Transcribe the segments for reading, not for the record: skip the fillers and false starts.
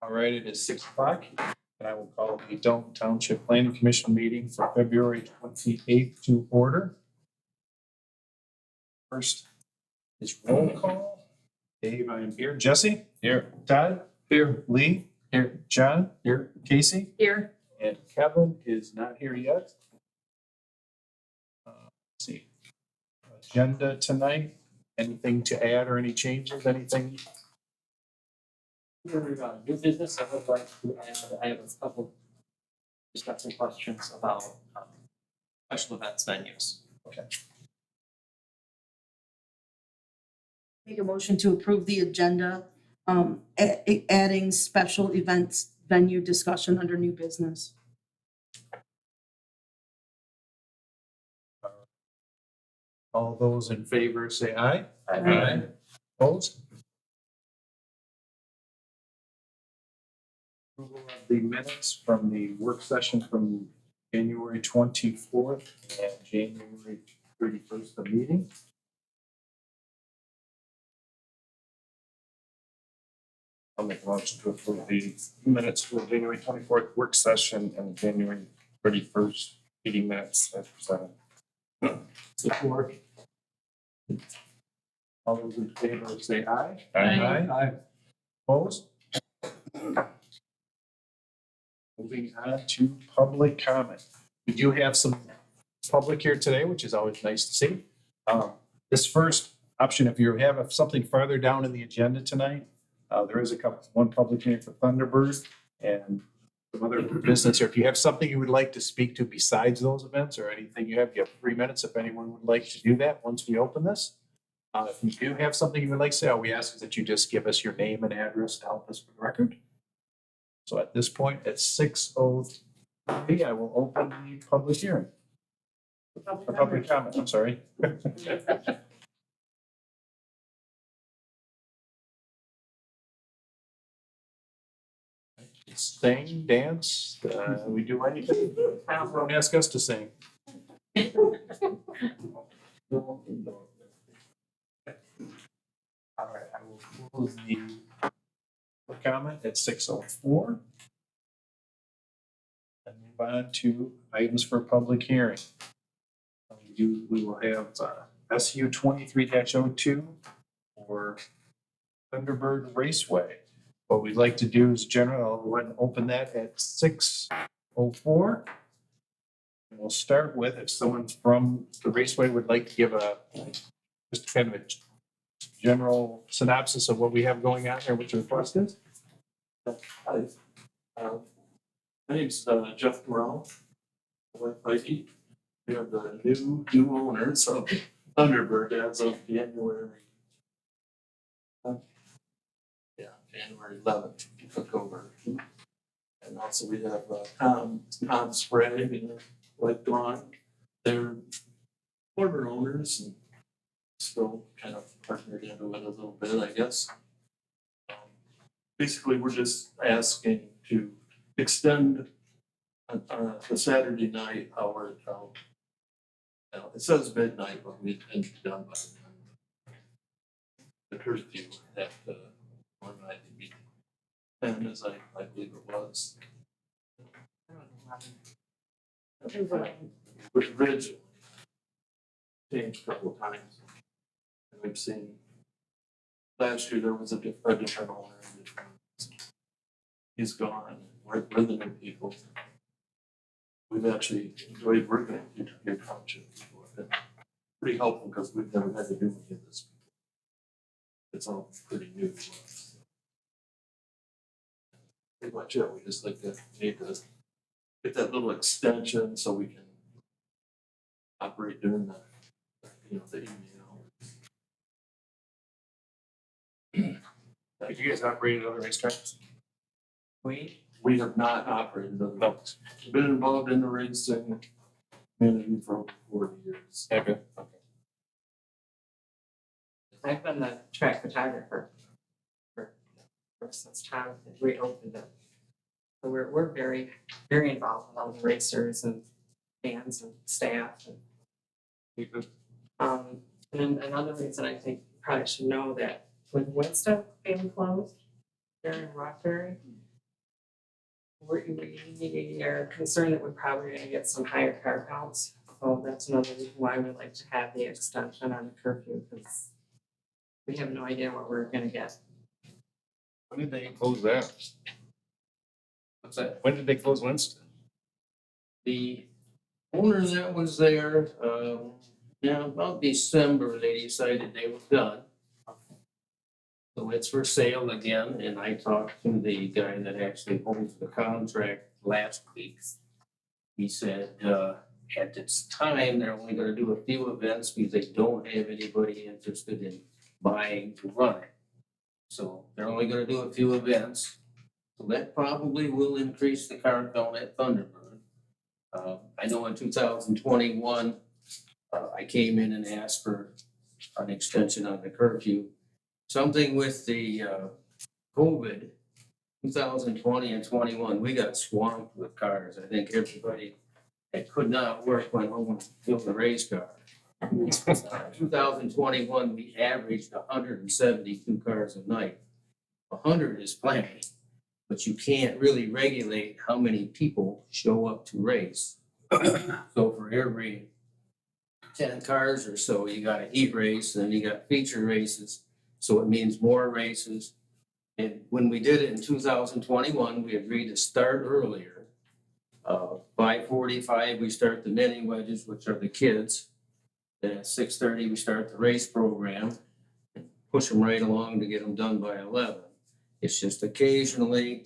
All right, it is 6 o'clock, and I will call the Dalton Township Planning Commission meeting for February 28th to order. First is roll call. Dave, I am here. Jesse? Here. Todd? Here. Lee? Here. John? Here. Casey? Here. And Kevin is not here yet. Let's see. Agenda tonight, anything to add or any changes, anything? New business, I would like to add, I have a couple, just got some questions about special events venues. Okay. Make a motion to approve the agenda, adding special events venue discussion under new business. All those in favor say aye. Aye. Opposed? Approval of the minutes from the work session from January 24th and January 31st, the meeting. I'll make a motion to approve the minutes for January 24th work session and January 31st meeting minutes as presented. Support. All those in favor say aye. Aye. Aye. Opposed? Moving on to public comment. We do have some public here today, which is always nice to see. This first option, if you have something farther down in the agenda tonight, there is one public hearing for Thunderbird and some other business here. If you have something you would like to speak to besides those events or anything you have 3 minutes if anyone would like to do that once we open this. If you do have something you would like to say, all we ask is that you just give us your name and address to help us with the record. So at this point, at 6:03, I will open the public hearing. Public comment, I'm sorry. Sing, dance, we do anything. Don't ask us to sing. All right, I will close the public comment at 6:04. And move on to items for public hearing. We will have SU 23-02 for Thunderbird Raceway. What we'd like to do is I'll go ahead and open that at 6:04. And we'll start with, if someone from the Raceway would like to give just kind of a general synopsis of what we have going on there, what your request is. Hi, my name's Jeff Morrell, wife Heidi. We are the new owners of Thunderbird as of January. January 11th, we took over. And also we have Tom Sprague and Blake Dawn. They're former owners and still kind of partnered into it a little bit, I guess. Basically, we're just asking to extend the Saturday night hour till, it says midnight, but we intend to be done by the curfew at one night to be 10, as I believe it was. Which originally changed a couple of times. And we've seen last year there was a different owner. He's gone. We're the new people. We've actually enjoyed working in your township before. It's pretty helpful because we've never had to do any of this. It's all pretty new to us. Pretty much it. We just need to get that little extension so we can operate during the evening hours. Have you guys operated other racetracks? We have not operated other boats. We've been involved in the racing community for over 40 years. Okay. I've been the track photographer since Tom had reopened it. So we're very, very involved with all the racers and fans and staff. And then another reason I think you probably should know that when Winston being closed there in Rockbury, we are concerned that we're probably gonna get some higher car counts. So that's another reason why we like to have the extension on the curfew, because we have no idea what we're gonna get. When did they close that? What's that? When did they close Winston? The owner that was there, about December, they decided they were done. So it's for sale again, and I talked to the guy that actually holds the contract last week. He said, at this time, they're only gonna do a few events because they don't have anybody interested in buying to run it. So they're only gonna do a few events. So that probably will increase the car count at Thunderbird. I know in 2021, I came in and asked for an extension on the curfew. Something with the COVID, 2020 and 21, we got swamped with cars. I think everybody that could not work went home and built a race car. 2021, we averaged 172 cars a night. 100 is plenty, but you can't really regulate how many people show up to race. So for every 10 cars or so, you got a heat race, and then you got feature races. So it means more races. And when we did it in 2021, we agreed to start earlier. 5:45, we start the mini wedges, which are the kids. Then at 6:30, we start the race program. Push them right along to get them done by 11. It's just occasionally,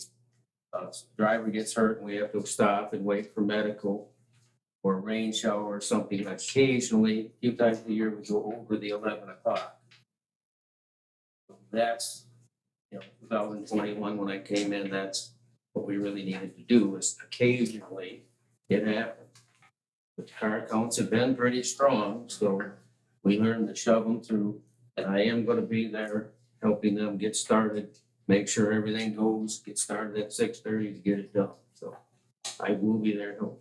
driver gets hurt and we have to stop and wait for medical or a rain shower or something. Occasionally, a few times a year, we go over the 11 o'clock. That's, 2021, when I came in, that's what we really needed to do, is occasionally it happened. The car counts have been pretty strong, so we learned to shove them through, and I am gonna be there helping them get started, make sure everything goes, get started at 6:30 to get it done, so I will be there helping.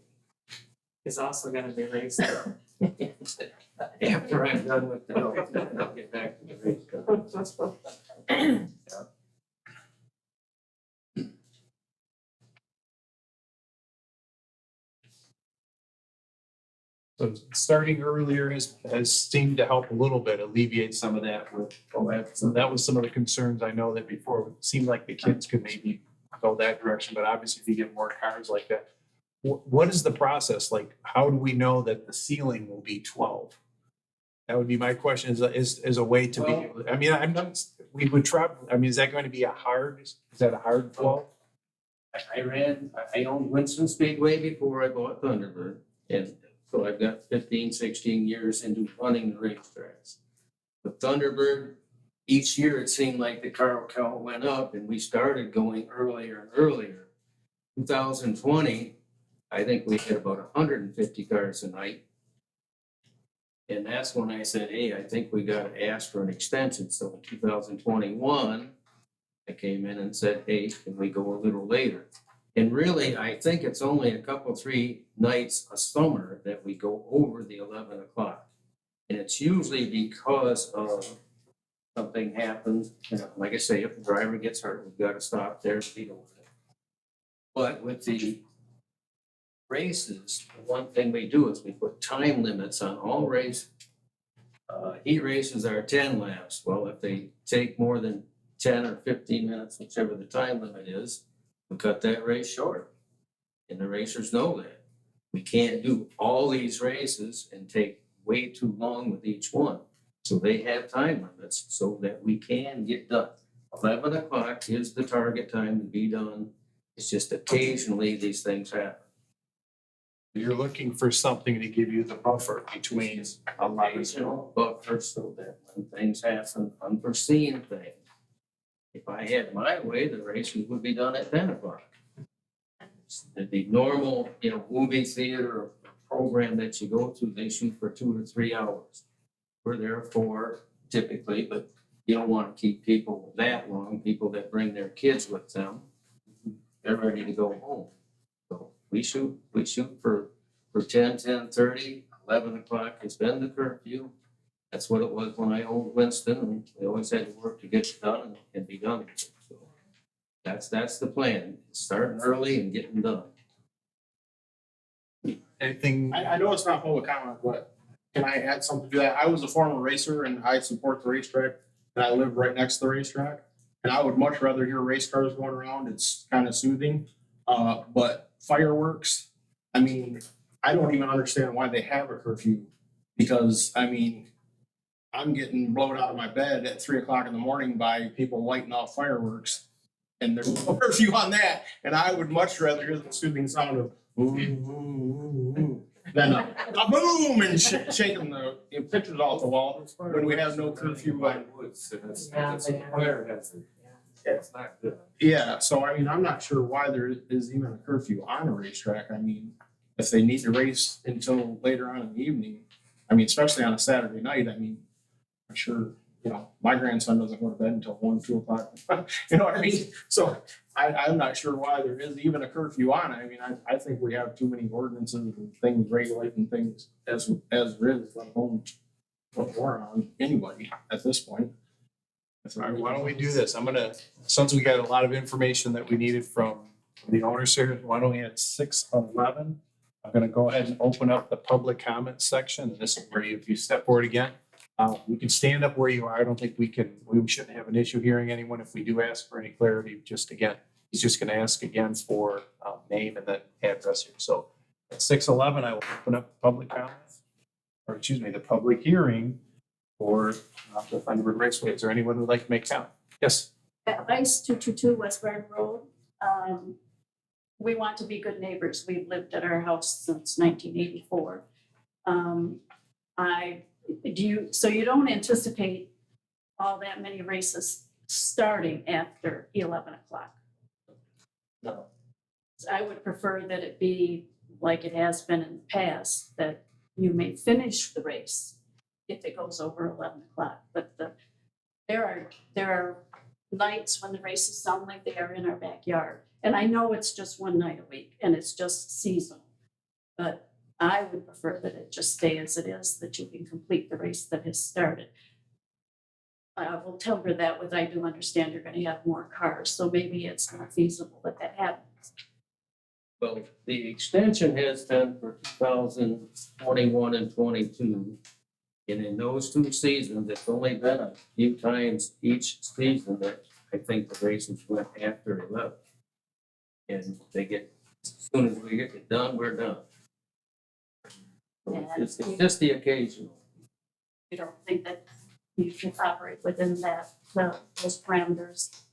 It's also gonna be racing. After I'm done with the, I'll get back to the race car. So starting earlier has seemed to help a little bit alleviate some of that with, so that was some of the concerns I know that before, it seemed like the kids could maybe go that direction, but obviously if you get more cars like that. What is the process? Like, how do we know that the ceiling will be 12? That would be my question, is a way to be, I mean, I'm not, we would try, I mean, is that going to be is that a hard 12? I owned Winston Speedway before I bought Thunderbird, and so I've got 15, 16 years into running the racetracks. With Thunderbird, each year it seemed like the car count went up and we started going earlier and earlier. 2020, I think we had about 150 cars a night. And that's when I said, hey, I think we gotta ask for an extension. So in 2021, I came in and said, hey, can we go a little later? And really, I think it's only a couple, 3 nights a summer that we go over the 11 o'clock. And it's usually because of something happens, like I say, if the driver gets hurt, we've got to stop there to deal with it. But with the races, the one thing we do is we put time limits on all races. Heat races are 10 laps. Well, if they take more than 10 or 15 minutes, whichever the time limit is, we cut that race short. And the racers know that. We can't do all these races and take way too long with each one. So they have time limits so that we can get done. 11 o'clock is the target time to be done. It's just occasionally these things happen. You're looking for something to give you the buffer between a lot of. Occasional buffer so that when things happen, unforeseen things. If I had my way, the races would be done at 10 o'clock. The normal, movie theater or program that you go to, they shoot for 2 to 3 hours. We're there for typically, but you don't want to keep people that long, people that bring their kids with them. They're ready to go home. So we shoot for 10, 10:30, 11 o'clock has been the curfew. That's what it was when I owned Winston, and we always had to work to get it done and be done. So That's the plan, starting early and getting done. Anything? I know it's not public comment, but can I add something to that? I was a former racer and I support the racetrack and I live right next to the racetrack. And I would much rather hear race cars going around. It's kind of soothing. But fireworks, I mean, I don't even understand why they have a curfew. Because, I mean, I'm getting blown out of my bed at 3 o'clock in the morning by people lighting off fireworks. And there's no curfew on that. And I would much rather hear the soothing sound of than a boom and shaking the pictures off the wall when we have no curfew. Woods, and it's Yeah, a fire hazard. It's not good. Yeah, so I mean, I'm not sure why there is even a curfew on a racetrack. I mean, if they need to race until later on in the evening, I mean, especially on a Saturday night, I mean, I'm sure, you know, my grandson doesn't go to bed until 1, 2 o'clock. You know what I mean? So I'm not sure why there is even a curfew on it. I mean, I think we have too many ordinances and things regulating things as there is, let alone what more on anybody at this point. All right, why don't we do this? Since we got a lot of information that we needed from the owners here, why don't we at 6:11? I'm gonna go ahead and open up the public comment section. And this is where if you step forward again, you can stand up where you are. I don't think we shouldn't have an issue hearing anyone if we do ask for any clarity. Just again, he's just gonna ask again for name and then address here. So at 6:11, I will open up the public comments, or excuse me, the public hearing for the Thunderbird Raceway. Is there anyone who'd like to make comment? Yes. At Vice 222 West Barn Road. We want to be good neighbors. We've lived at our house since 1984. So you don't anticipate all that many races starting after 11 o'clock? No. I would prefer that it be like it has been in the past, that you may finish the race if it goes over 11 o'clock. But there are nights when the races sound like they are in our backyard. And I know it's just one night a week and it's just seasonal. But I would prefer that it just stay as it is, that you can complete the race that has started. I will temper that with, I do understand you're gonna have more cars, so maybe it's not feasible that happens. Well, the extension has been for 2021 and 22. And in those 2 seasons, it's only been a few times each season that I think the races went after 11. And as soon as we get it done, we're done. So it's just the occasional. You don't think that you can operate within those parameters?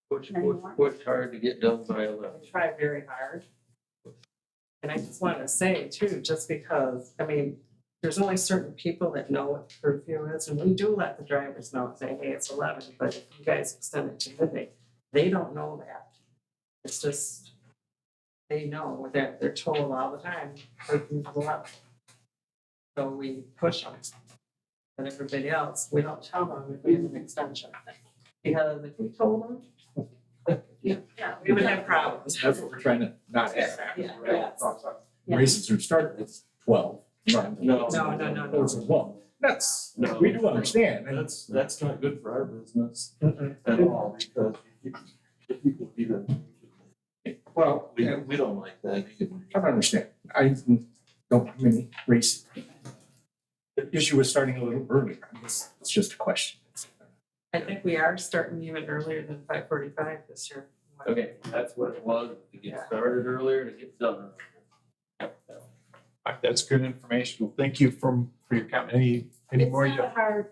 Push Anymore? hard to get done by 11. We try very hard. And I just want to say too, just because, I mean, there's only certain people that know what the curfew is, and we do let the drivers know, say, hey, it's 11, but if you guys extend it to midnight, they don't know that. It's just, they know that they're told all the time, curfew's 11. So we push them. And everybody else, we don't tell them if we have an extension. Because if we told them, yeah, we would have problems. That's what we're trying to not have. Yeah, right? yeah. Races are starting at 12. No. Those are 12. That's, we do understand. And That's not good for our business Mm-mm. at all, because if people even, well, we don't like that either. I don't understand. I don't really race. The issue is starting a little earlier. It's just a question. I think we are starting even earlier than 5:45 this year. Okay, that's what it was, to get started earlier, to get done earlier. All right, that's good information. Well, thank you for your comment. Any more? It's not hard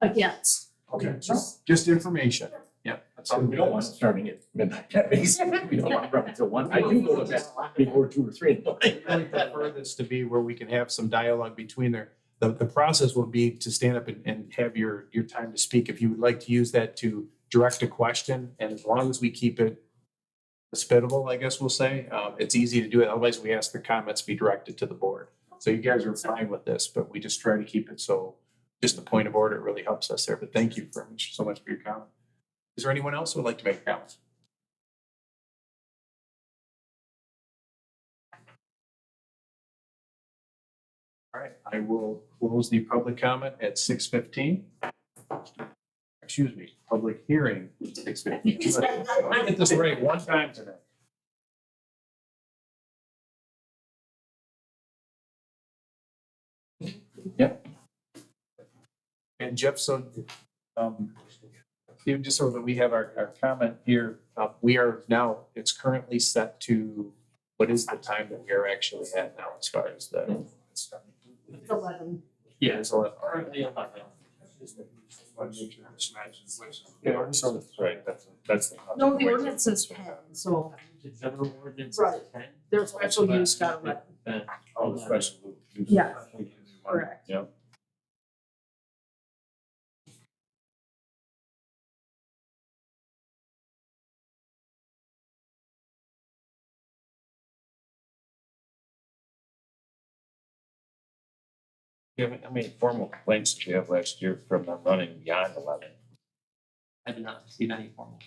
against. Okay, just information. Yeah, that's all. We don't want it starting at midnight. That makes, we don't want to run until 1. I do go to bed before 2 or 3 in the morning. I really prefer this to be where we can have some dialogue between there. The process will be to stand up and have your time to speak. If you would like to use that to direct a question, and as long as we keep it hospitable, I guess we'll say, it's easy to do it. Otherwise, we ask the comments be directed to the board. So you guys are fine with this, but we just try to keep it so just the point of order, it really helps us there. But thank you so much for your comment. Is there anyone else who would like to make a comment? All right, I will close the public comment at 6:15. excuse me, public hearing, 6:50. Let me get this right one time today. Yep. And Jeff, so, even just so that we have our comment here, we are now, it's currently set to, what is the time that we are actually at now as far as the? It's 11. Yeah, It's 11. currently 11. Yeah, so, right, that's the. No, the ordinance says 10, so The federal ordinance is Right. 10. their special use got 11. Then Oh, the special. Yeah. Correct. Yep. How many formal complaints did you have last year from them running beyond 11? I did not receive any formal.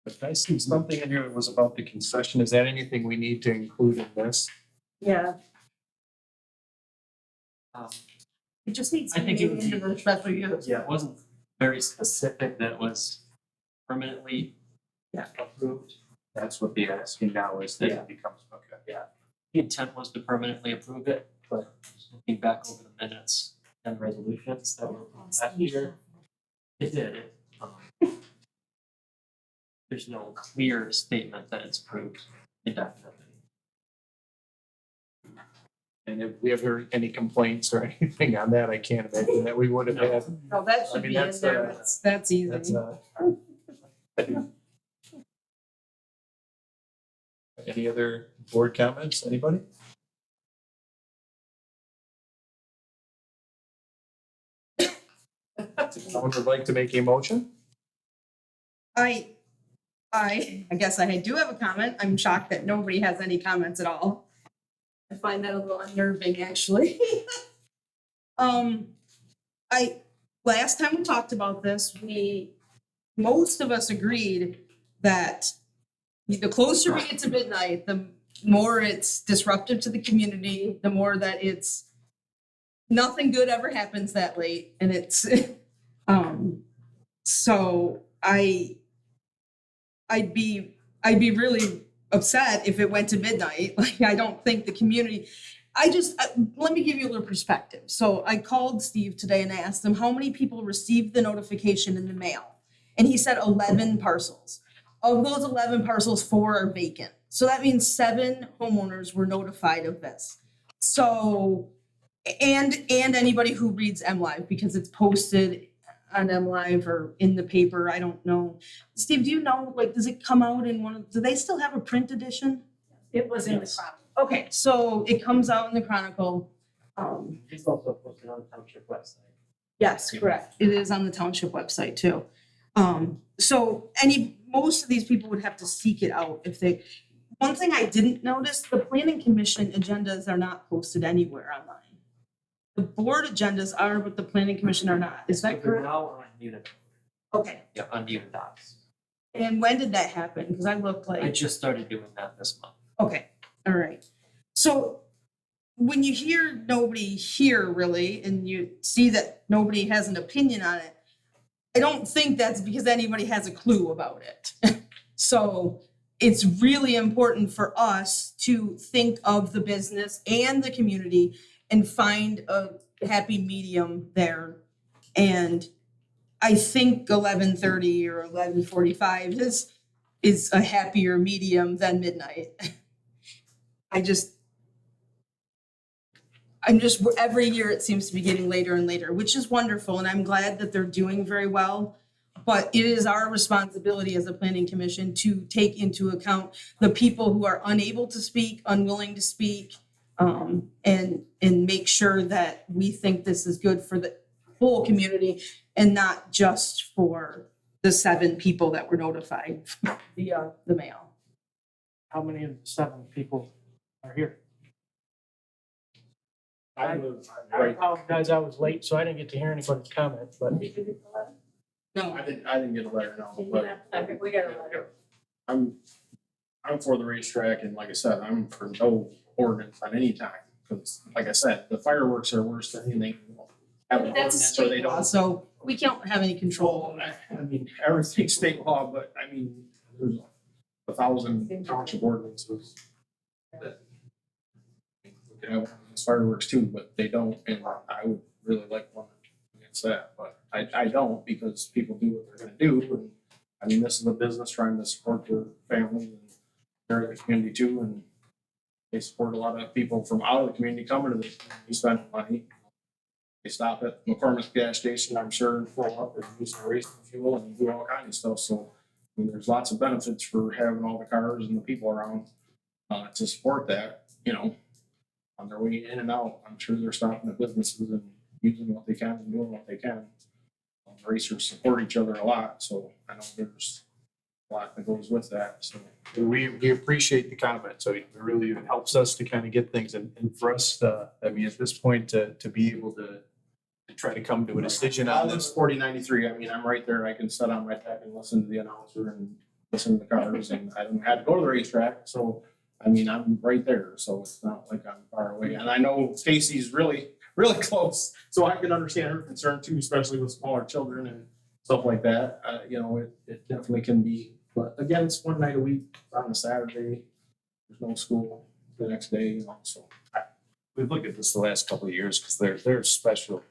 But I see something in here that was about the concession. Is that anything we need to include in this? Yeah, Um, it just needs I to think be it would into be- the special use. Yeah, it wasn't very specific that it was permanently Yeah. approved. That's what the asking now is that Yeah. it becomes, okay. The intent was to permanently approve it, but looking back over the minutes and resolutions that were approved last year, it did. There's no clear statement that it's approved indefinitely. And if we ever any complaints or anything on that, I can't imagine that we would have had. No, that I should mean, be in that's, there, that's easy. That's any other board comments, anybody? Someone would like to make a motion? I guess I do have a comment. I'm shocked that nobody has any comments at all. I find that a little unnerving, actually. Last time we talked about this, most of us agreed that the closer we get to midnight, the more it's disruptive to the community, the more that it's, nothing good ever happens that late, and it's, so I'd be really upset if it went to midnight. Like, I don't think the community, let me give you a little perspective. So I called Steve today and I asked him how many people received the notification in the mail. And he said 11 parcels. Of those 11 parcels, 4 are vacant. So that means 7 homeowners were notified of this. So, and anybody who reads MLive, because it's posted on MLive or in the paper, I don't know. Steve, do you know, like, does it come out in do they still have a print edition? It was in the Yes. Chronicle. Okay, so it comes out in the Chronicle. It's also posted on the township website. Yes, correct. It is on the township website too. So most of these people would have to seek it out if they, one thing I didn't notice, the planning commission agendas are not posted anywhere online. The board agendas are, but the planning commission are not. Is that They're correct? now on Unit, Okay. yeah, on Unit Docs. And when did that happen? Because I looked I like, just started doing that this month. okay, all right. So when you hear nobody here really, and you see that nobody has an opinion on it, I don't think that's because anybody has a clue about it. So it's really important for us to think of the business and the community and find a happy medium there. And I think 11:30 or 11:45 is a happier medium than midnight. Every year it seems to be getting later and later, which is wonderful, and I'm glad that they're doing very well. But it is our responsibility as a planning commission to take into account the people who are unable to speak, unwilling to speak, and make sure that we think this is good for the whole community and not just for the 7 people that were notified via the mail. How many of the 7 people are here? I live I right, apologize, I was late, so I didn't get to hear anybody's comment, but No, I didn't get a letter, no, but I think we got a letter. I'm I'm for the racetrack, and like I said, I'm for no ordinance on any time, because like I said, the fireworks are worse than anything. Have an That's a ordinance or they state law, don't. so we can't have any control. Well, I mean, everything's state law, but I mean, there's 1,000 township ordinances. That we could have fireworks too, but they don't, and I would really like one against that, but I don't, because people do what they're gonna do, and I mean, this is a business trying to support their families and they're in the community too, and they support a lot of people from out of the community coming to the community, spending money. They stop at McCormick's gas station, I'm sure, and fill up and use some racing fuel and do all kinds of stuff, so I mean, there's lots of benefits for having all the cars and the people around to support that, you know, on their way in and out. I'm sure they're stopping at businesses and using what they can and doing what they can. Racers support each other a lot, so I know there's a lot that goes with that, so. We appreciate the comment, so it really helps us to kind of get things, and for us, I mean, at this point, to be able to try to come to a decision on I live this. 4093, I mean, I'm right there, I can sit on my deck and listen to the announcer and listen to the cars, and I don't have to go to the racetrack, so, I mean, I'm right there, so it's not like I'm far away, and I know Stacy's really close, so I can understand her concern too, especially with smaller children and stuff like that, you know, it definitely can be, but again, it's one night a week, on a Saturday, there's no school the next day, you know, so. We've looked at this the last couple of years, because they're special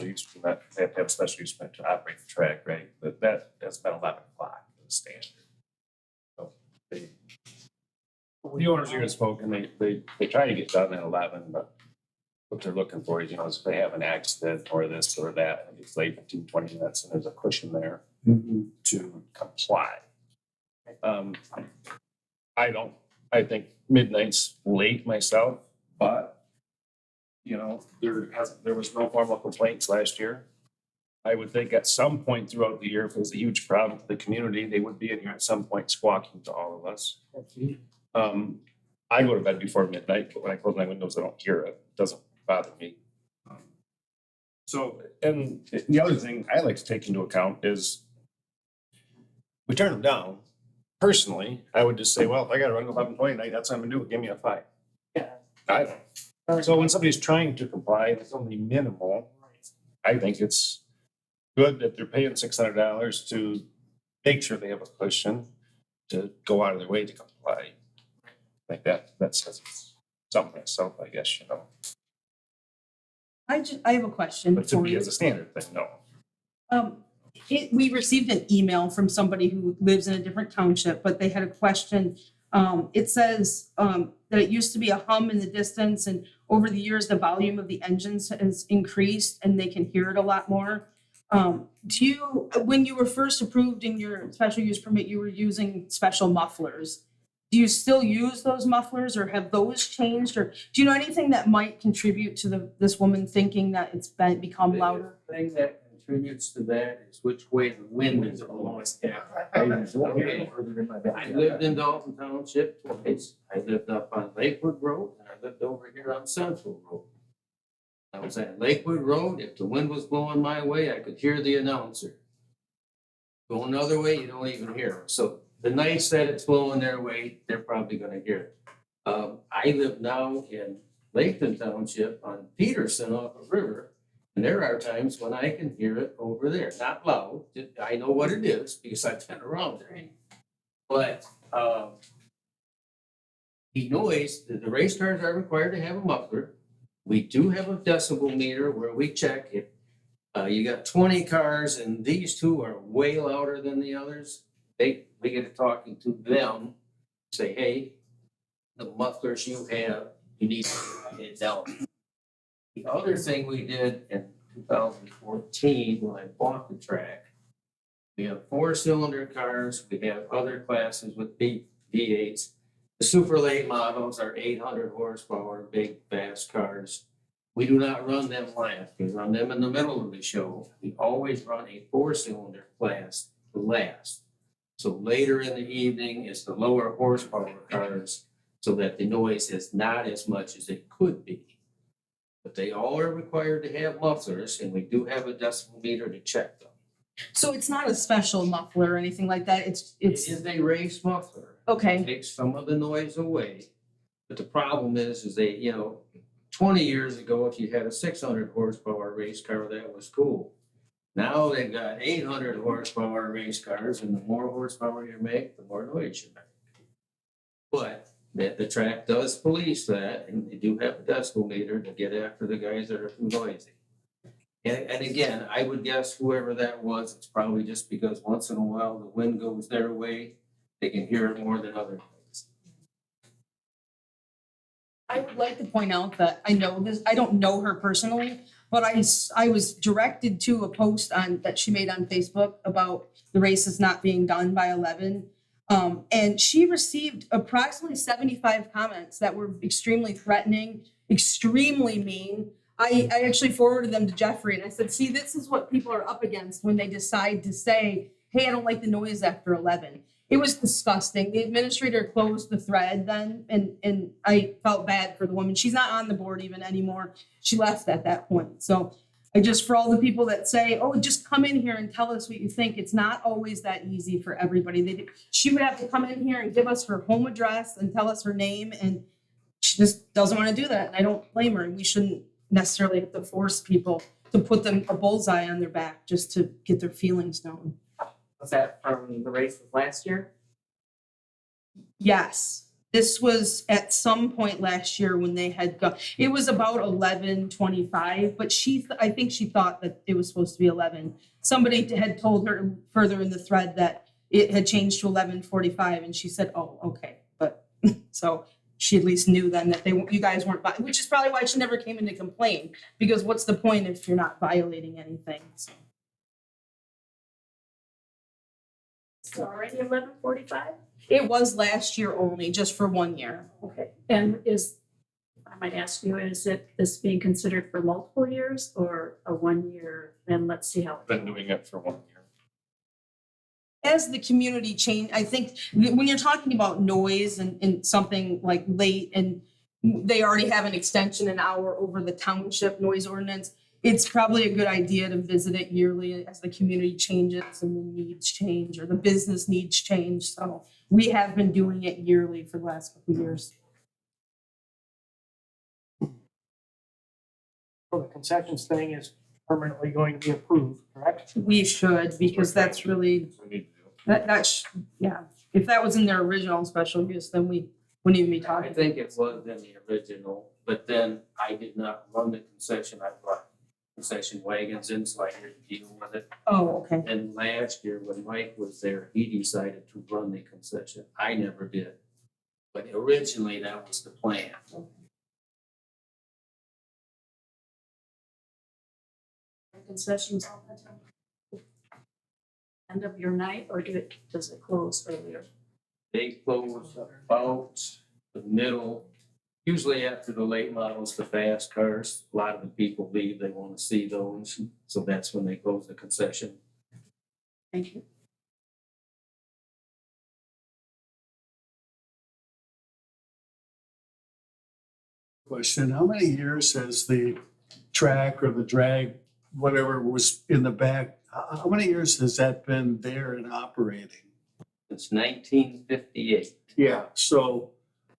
use permit, they have to have special use permit to operate the track, right? That's been 11 o'clock, the standard. So the owners are gonna smoke, and they try to get done at 11, but what they're looking for is, you know, is if they have an accident or this or that, and it's late 15, 20 minutes, and there's a cushion there to comply. I think midnight's late myself, but you know, there was no formal complaints last year. I would think at some point throughout the year, if it was a huge problem for the community, they would be in here at some point squawking to all of us. I go to bed before midnight, but when I close my windows, I don't hear it. It doesn't bother me. So, and the other thing I like to take into account is we turn them down. Personally, I would just say, well, if I gotta run 11:20 night, that's what I'm gonna do. Give me a fight. Yeah. I don't. So when somebody's trying to comply, it's only minimal. I think it's good that they're paying $600 to make sure they have a cushion to go out of their way to comply. Like that says something myself, I guess, you know. I have a question But to for be you. as a standard thing, no. We received an email from somebody who lives in a different township, but they had a question. It says that it used to be a hum in the distance, and over the years, the volume of the engines has increased and they can hear it a lot more. When you were first approved in your special use permit, you were using special mufflers. Do you still use those mufflers, or have those changed, or do you know anything that might contribute to this woman thinking that it's become louder? The thing that contributes to that is which way the wind is blowing. I lived in Dalton Township twice. I lived up on Lakewood Road, and I lived over here on Central Road. I was at Lakewood Road. If the wind was blowing my way, I could hear the announcer. Going the other way, you don't even hear him. So the nights that it's blowing their way, they're probably gonna hear it. I live now in Laketon Township on Peterson off the river. And there are times when I can hear it over there, not loud. I know what it is because I've been around there. But the noise, the race cars are required to have a muffler. We do have a decibel meter where we check if you got 20 cars and these two are way louder than the others. We get to talking to them, say, hey, the mufflers you have, you need to get it down. The other thing we did in 2014 when I bought the track, we have 4-cylinder cars, we have other classes with V8s. The super late models are 800 horsepower, big, fast cars. We do not run them last. We run them in the middle of the show. We always run a 4-cylinder class last. So later in the evening is the lower horsepower cars so that the noise is not as much as it could be. But they all are required to have mufflers, and we do have a decibel meter to check them. So it's not a special muffler or anything like that. It is a race muffler. Okay, takes some of the noise away. But the problem is they, 20 years ago, if you had a 600 horsepower race car, that was cool. Now they've got 800 horsepower race cars, and the more horsepower you make, the more noise you make. But the track does police that, and they do have a decibel meter to get after the guys that are too noisy. And again, I would guess whoever that was, it's probably just because once in a while the wind goes their way, they can hear it more than other things. I would like to point out that I know this, I don't know her personally, but I was directed to a post that she made on Facebook about the races not being done by 11. And she received approximately 75 comments that were extremely threatening, extremely mean. I actually forwarded them to Jeffrey and I said, see, this is what people are up against when they decide to say, hey, I don't like the noise after 11. It was disgusting. The administrator closed the thread then, and I felt bad for the woman. She's not on the board even anymore. She left at that point. So I just, for all the people that say, oh, just come in here and tell us what you think, it's not always that easy for everybody. She would have to come in here and give us her home address and tell us her name, and she just doesn't want to do that. And I don't blame her. We shouldn't necessarily have to force people to put them a bullseye on their back just to get their feelings known. Was that from the races last year? Yes, this was at some point last year when they had gone, it was about 11:25, but I think she thought that it was supposed to be 11. Somebody had told her further in the thread that it had changed to 11:45, and she said, oh, okay. But so she at least knew then that you guys weren't, which is probably why she never came in to complain, because what's the point if you're not violating anything? So. It's already 11:45? It was last year only, just for 1 year. Okay, and I might ask you, is this being considered for multiple years or a 1 year? And let's see how. Been doing it for 1 year. As the community change, I think when you're talking about noise and something like late and they already have an extension an hour over the township noise ordinance, it's probably a good idea to visit it yearly as the community changes and the needs change or the business needs change. So we have been doing it yearly for the last couple of years. So the concessions thing is permanently going to be approved, correct? We should, because that's really, We need to do. yeah. If that was in their original special use, then we wouldn't even be I talking. think it was in the original, but then I did not run the concession. I brought concession wagons in, so I had to deal with it. Oh, okay. And last year, when Mike was there, he decided to run the concession. I never did. But originally, that was the plan. Concessions all the time? End of your night, or does it close earlier? They close about the middle, usually after the late models, the fast cars. A lot of the people leave, they want to see those, so that's when they close the concession. Thank you. Question, how many years has the track or the drag, whatever was in the back, how many years has that been there and operating? It's 1958. Yeah, so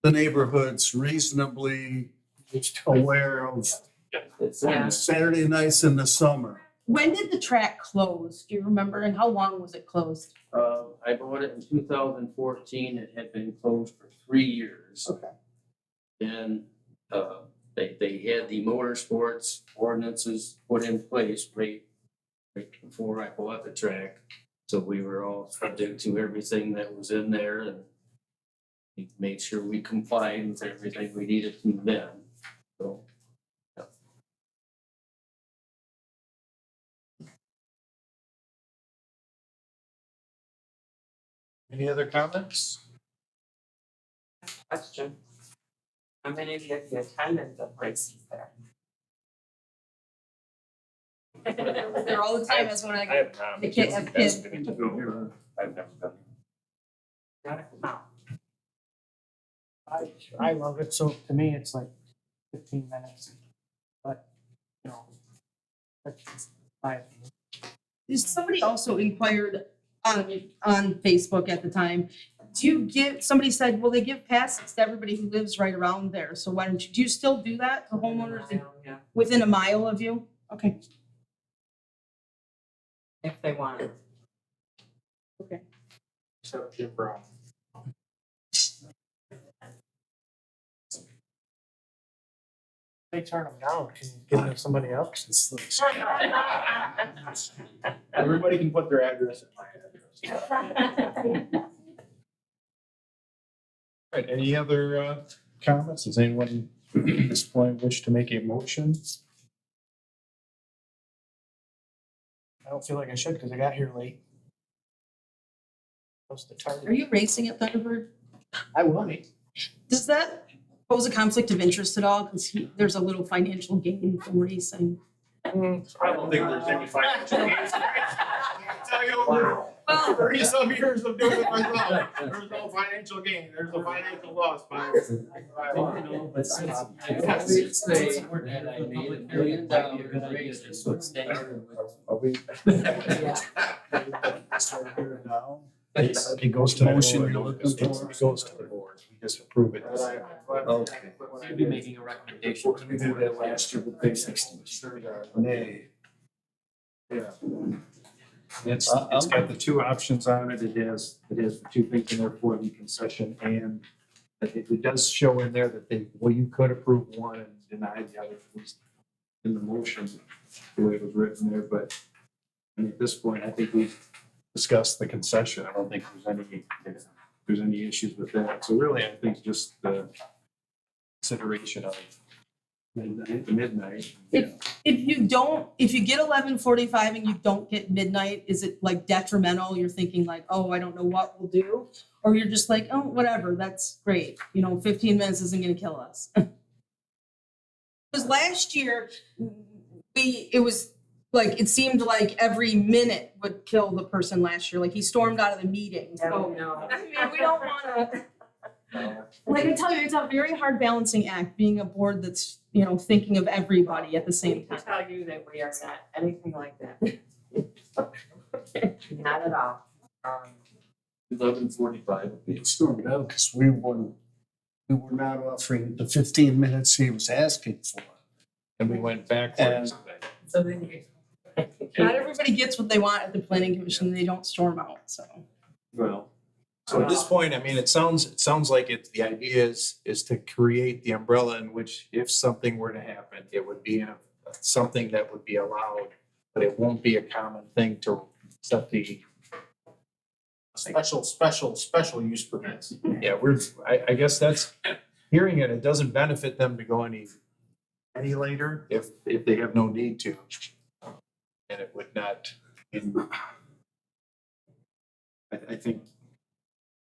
the neighborhood's reasonably aware of It's Yeah. Saturday nights in the summer. When did the track close? Do you remember? And how long was it closed? I bought it in 2014. It had been closed for 3 years. Okay. Then they had the motorsports ordinances put in place right before I bought the track. So we were all subject to everything that was in there, and we made sure we complied with everything we needed to then. So, yeah. Any other comments? Question. How many of you attended the races there? There all the time. That's when I I have not. The kid- have kids. I've never been. No. I love it, so to me, it's like 15 minutes. But, that's my opinion. Somebody also inquired on Facebook at the time. do you give, somebody said, well, they give passes to everybody who lives right around there, so why don't you, do you still do that to homeowners Yeah, within a mile of you? Okay. if they want it. Except Jim Brown. They turn them down, can you give them to somebody else? Everybody can put their address in my address. All right, any other comments? Does anyone at this point wish to make a motion? I don't feel like I should, cause I got here late. What's the target? Are you racing at Thunderbird? I will be. Does that pose a conflict of interest at all? Because there's a little financial gain from racing. I don't think there's any financial gain. Tell you over 30-some years of doing it myself, there's no financial gain, there's a financial loss by But since I did say that I made $1 million raise, this would stay. Are we? Now, It goes to the Motion board. you're looking for? It goes to the board. We just approve it. Okay. I'd be making a recommendation. We did that last year with pay 60. Nay. Yeah. It's got the two options on it. It has the two things in there for the concession, and it does show in there that you could approve one and deny the other, at least in the motion, the way it was written there, but at this point, I think we've discussed the concession. I don't think there's any issues with that. So really, I think just the consideration of midnight. If you get 11:45 and you don't get midnight, is it like detrimental? You're thinking like, oh, I don't know what we'll do? Or you're just like, oh, whatever, that's great. 15 minutes isn't gonna kill us. Because last year, it seemed like every minute would kill the person last year. Like he stormed out of the meeting. Oh, no. I mean, we don't wanna. Like I tell you, it's a very hard balancing act, being a board that's, thinking of everybody at the same I time. tell you that we are not anything like that. Not at all. 11:45. It stormed out because we were not offering the 15 minutes he was asking for. And we went backwards. So then you. Not everybody gets what they want at the planning commission, and they don't storm out, so. Well, so at this point, I mean, it sounds like the idea is to create the umbrella in which if something were to happen, it would be something that would be allowed, but it won't be a common thing to set the. special use permits. Yeah, I guess that's, hearing it doesn't benefit them to go any later if they have no need to. And it would not, I think,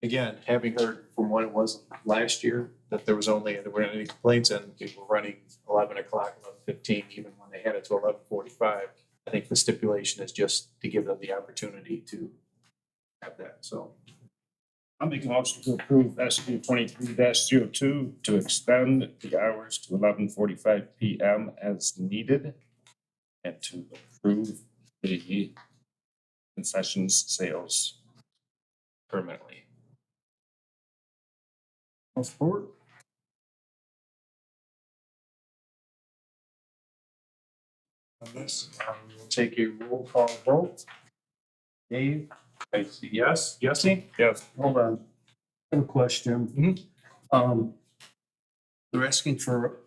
again, having heard from what it was last year, that there weren't any complaints and people were running 11 o'clock, 11:15, even when they had it to 11:45. I think the stipulation is just to give them the opportunity to have that, so. I'll make a motion to approve SB 23-02 to extend the hours to 11:45 PM as needed and to approve the concessions sales permanently. Support. On this, we'll take a roll call vote. Dave, I see yes. Jesse? Yes. Hold on. I have a question. They're asking for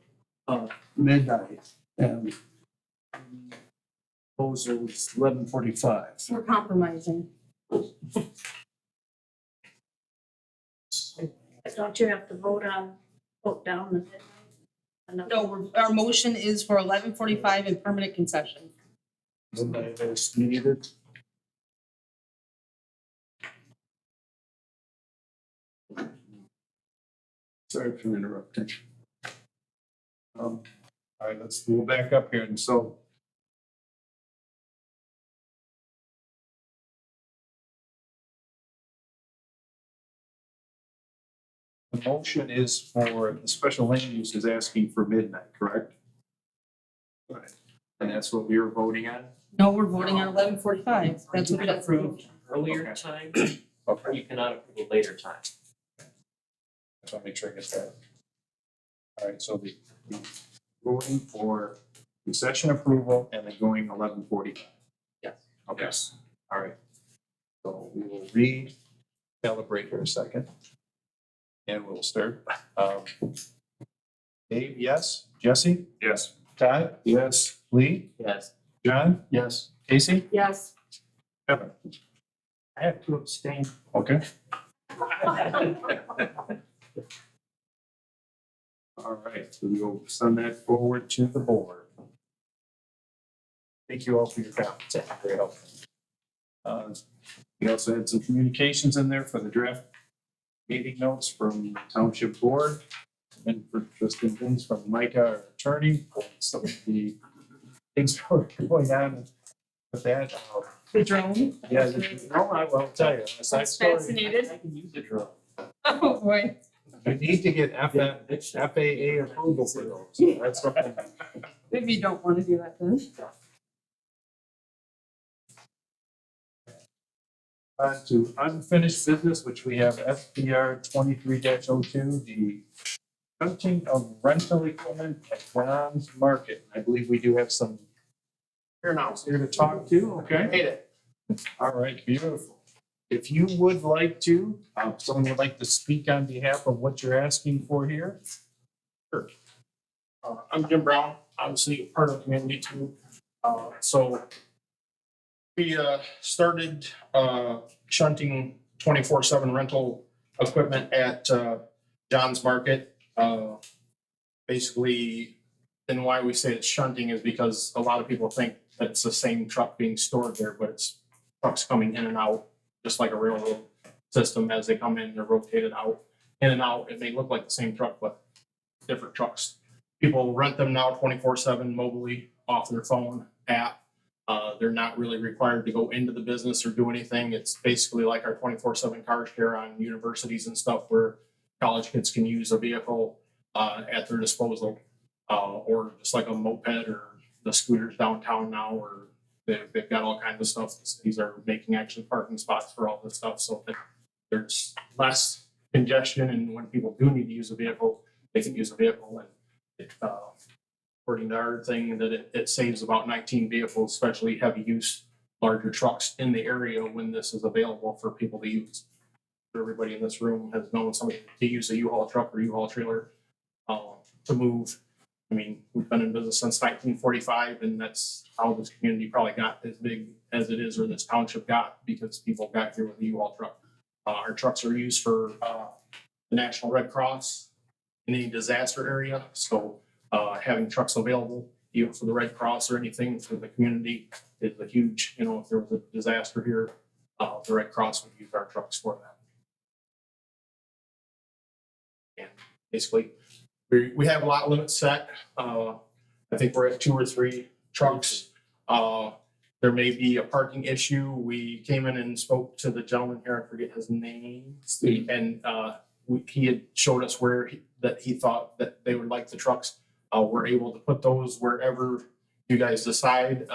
midnight and proposal was 11:45. We're compromising. Don't you have to vote down the midnight? No, our motion is for 11:45 and permanent concession. Midnight is needed. Sorry for interrupting. All right, we'll back up here, and so. The motion is for, the special land use is asking for midnight, correct? Right. And that's what we were voting on? No, we're voting on 11:45. That's what we approved earlier time. or you cannot approve a later time. Just want to make sure I get that. All right, so the going for concession approval and then going 11:45. Yes. Okay, all right. So we will recalibrate here a second. And we'll start. Dave, yes. Jesse? Yes. Todd? Yes. Lee? Yes. John? Yes. Casey? Yes. Kevin? I have to abstain. Okay. All right, so we'll send that forward to the board. Thank you all for your comments, that's very helpful. We also had some communications in there for the draft meeting notes from the township board. And for interesting things from Micah, our attorney, some of the things that were going on with that. The drone. Yeah, no, I will tell you, a side story. Fascinated. I can use the drone. Oh, boy. You need to get FAA approval for those, so that's something. Maybe you don't want to do that then. On to unfinished business, which we have SPR 23-02, the renting of rental equipment at Ron's Market. I believe we do have some here now, here to talk to, okay? Hate it. All right, beautiful. If you would like to, someone would like to speak on behalf of what you're asking for here? Sure. I'm Jim Brown, obviously part of the community too. So we started shunting 24/7 rental equipment at John's Market. Basically, and why we say it's shunting is because a lot of people think that it's the same truck being stored there, but it's trucks coming in and out, just like a railroad system. As they come in, they're rotated out, in and out. It may look like the same truck, but different trucks. People rent them now 24/7 mobilely off their phone app. They're not really required to go into the business or do anything. It's basically like our 24/7 car share on universities and stuff where college kids can use a vehicle at their disposal, or just like a moped or the scooters downtown now, or they've got all kinds of stuff. These are making actually parking spots for all this stuff so that there's less congestion, and when people do need to use a vehicle, they can use a vehicle. And it, according to our thing, that it saves about 19 vehicles, especially heavy use, larger trucks in the area when this is available for people to use. Everybody in this room has known somebody to use a U-Haul truck or U-Haul trailer to move. I mean, we've been in business since 1945, and that's how this community probably got as big as it is, or this township got, because people got here with a U-Haul truck. Our trucks are used for the National Red Cross in any disaster area. So having trucks available, even for the Red Cross or anything for the community, is a huge, if there was a disaster here, the Red Cross would use our trucks for that. And basically, we have a lot limits set. I think we're at 2 or 3 trucks. There may be a parking issue. We came in and spoke to the gentleman here, I forget his name, Steve, and he had showed us where he thought that they would like the trucks. We're able to put those wherever you guys decide.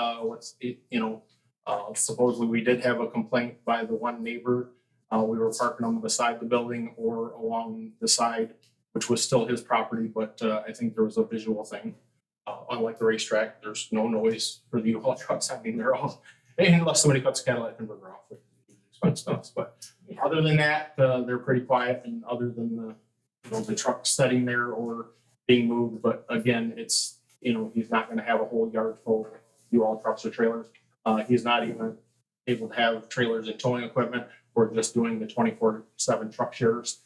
Supposedly we did have a complaint by the one neighbor. We were parking them beside the building or along the side, which was still his property, but I think there was a visual thing. Unlike the racetrack, there's no noise for the U-Haul trucks. I mean, they're all, unless somebody cuts a Cadillac converter off, which is expensive stuff. But other than that, they're pretty quiet, and other than the truck sitting there or being moved. But again, it's, he's not going to have a whole yard full of U-Haul trucks or trailers. He's not even able to have trailers and towing equipment. We're just doing the 24/7 truck shares,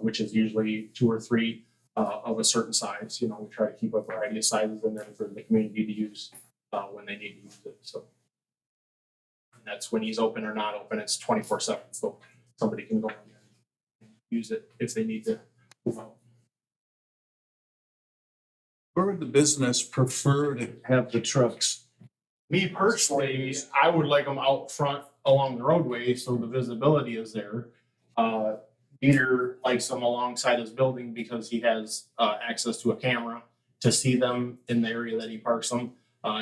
which is usually 2 or 3 of a certain size. We try to keep a variety of sizes in there for the community to use when they need to use it. So and that's when he's open or not open. It's 24/7, so somebody can go in there and use it if they need to move out. Where would the business prefer to have the trucks? Me personally, I would like them out front along the roadway so the visibility is there. Peter likes them alongside his building because he has access to a camera to see them in the area that he parks them,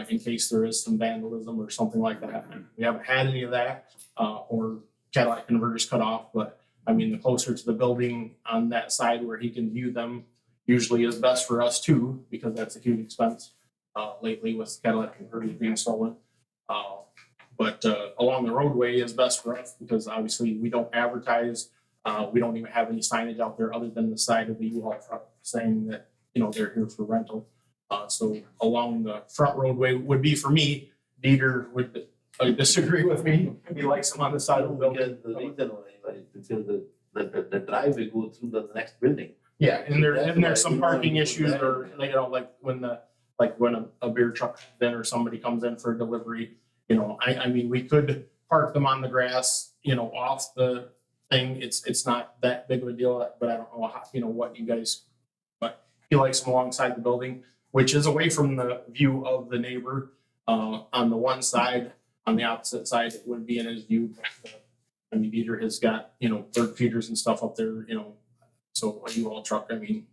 in case there is some vandalism or something like that. We haven't had any of that, or catalytic converters cut off, but I mean, the closer to the building on that side where he can view them usually is best for us too, because that's a huge expense lately with catalytic converters being stolen. But along the roadway is best for us because obviously we don't advertise. We don't even have any signage out there other than the side of the U-Haul truck saying that, you know, they're here for rental. So along the front roadway would be for me. Dieter would disagree with me. He likes them on the side of the building. Because the reason why is because the driveway goes through the next building. Yeah, and there's some parking issues or, you know, like when a beer truck comes in or somebody comes in for a delivery, you know, I mean, we could park them on the grass, you know, off the thing. It's not that big of a deal, but I don't know how, you know, what you guys, but he likes them alongside the building, which is away from the view of the neighbor. On the one side, on the opposite side, it would be in his view. I mean, Dieter has got, you know, bird feeders and stuff up there, you know, so a U-Haul truck, I mean.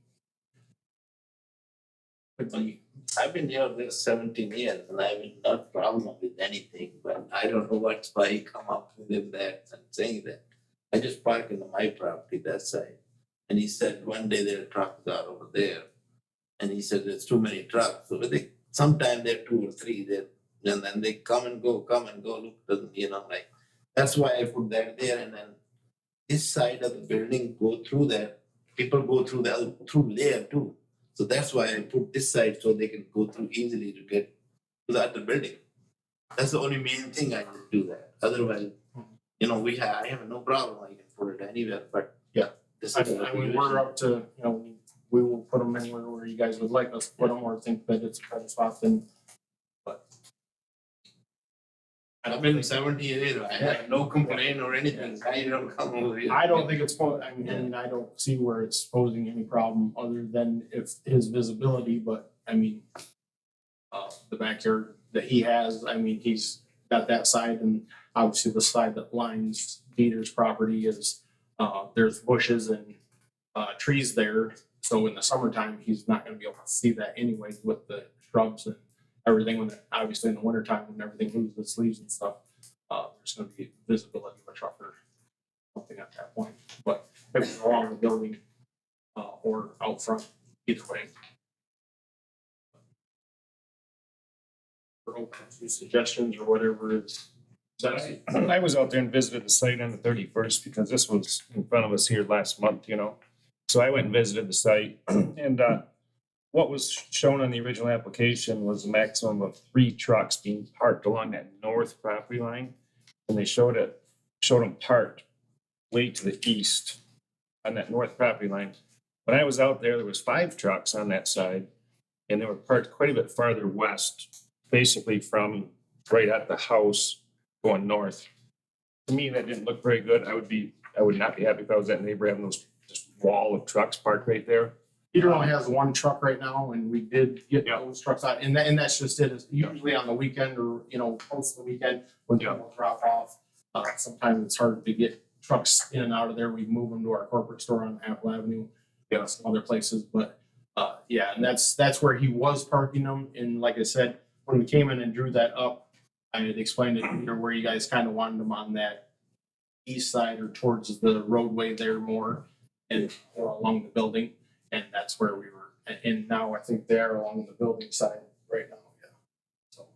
I've been here this 17 years and I've been not problem with anything, but I don't know what's why he come up with that and saying that. I just park in my property that side. And he said one day their trucks are over there. And he said there's too many trucks. So they sometimes there are 2 or 3 there. And then they come and go, look, doesn't, you know, like that's why I put that there. And then this side of the building go through that. People go through there too. So that's why I put this side so they can go through easily to get to the other building. That's the only main thing I just do that. Otherwise, you know, I have no problem. I can put it anywhere, but yeah, this I is mean, we're up to, you know, we will put them anywhere where you guys would like us to put them or think that it's a better spot than, but. I've been 70 years. I have no complaint or anything. I don't come over here. I don't think it's, I mean, I don't see where it's posing any problem other than if his visibility, but I mean, the backyard that he has, I mean, he's got that side and obviously the side that lines Dieter's property is, there's bushes and trees there. So in the summertime, he's not gonna be able to see that anyway with the shrubs and everything, when obviously in the wintertime when everything loses its leaves and stuff, there's going to be visibility of a truck or something at that point. But if it's along the building or out front, either way. We're open to suggestions or whatever is. I was out there and visited the site on the 31st because this was in front of us here last month, you know. So I went and visited the site and what was shown on the original application was a maximum of 3 trucks being parked along that north property line. And they showed them parked way to the east on that north property line. When I was out there was 5 trucks on that side and they were parked quite a bit farther west, basically from right at the house going north. To me, that didn't look very good. I would not be happy if I was that neighbor having those just wall of trucks parked right there. Peter only has 1 truck right now, and we did get those trucks out, and that's just it. It's usually on the weekend or, you know, post the weekend when people drop off. Sometimes it's hard to get trucks in and out of there. We move them to our corporate store on Apple Avenue, you know, some other places, but yeah, and that's where he was parking them. And like I said, when we came in and drew that up, I had explained it, you know, where you guys kind of wanted them on that east side or towards the roadway there more and or along the building. And that's where we were. And now I think they're along the building side right now. Yeah. So,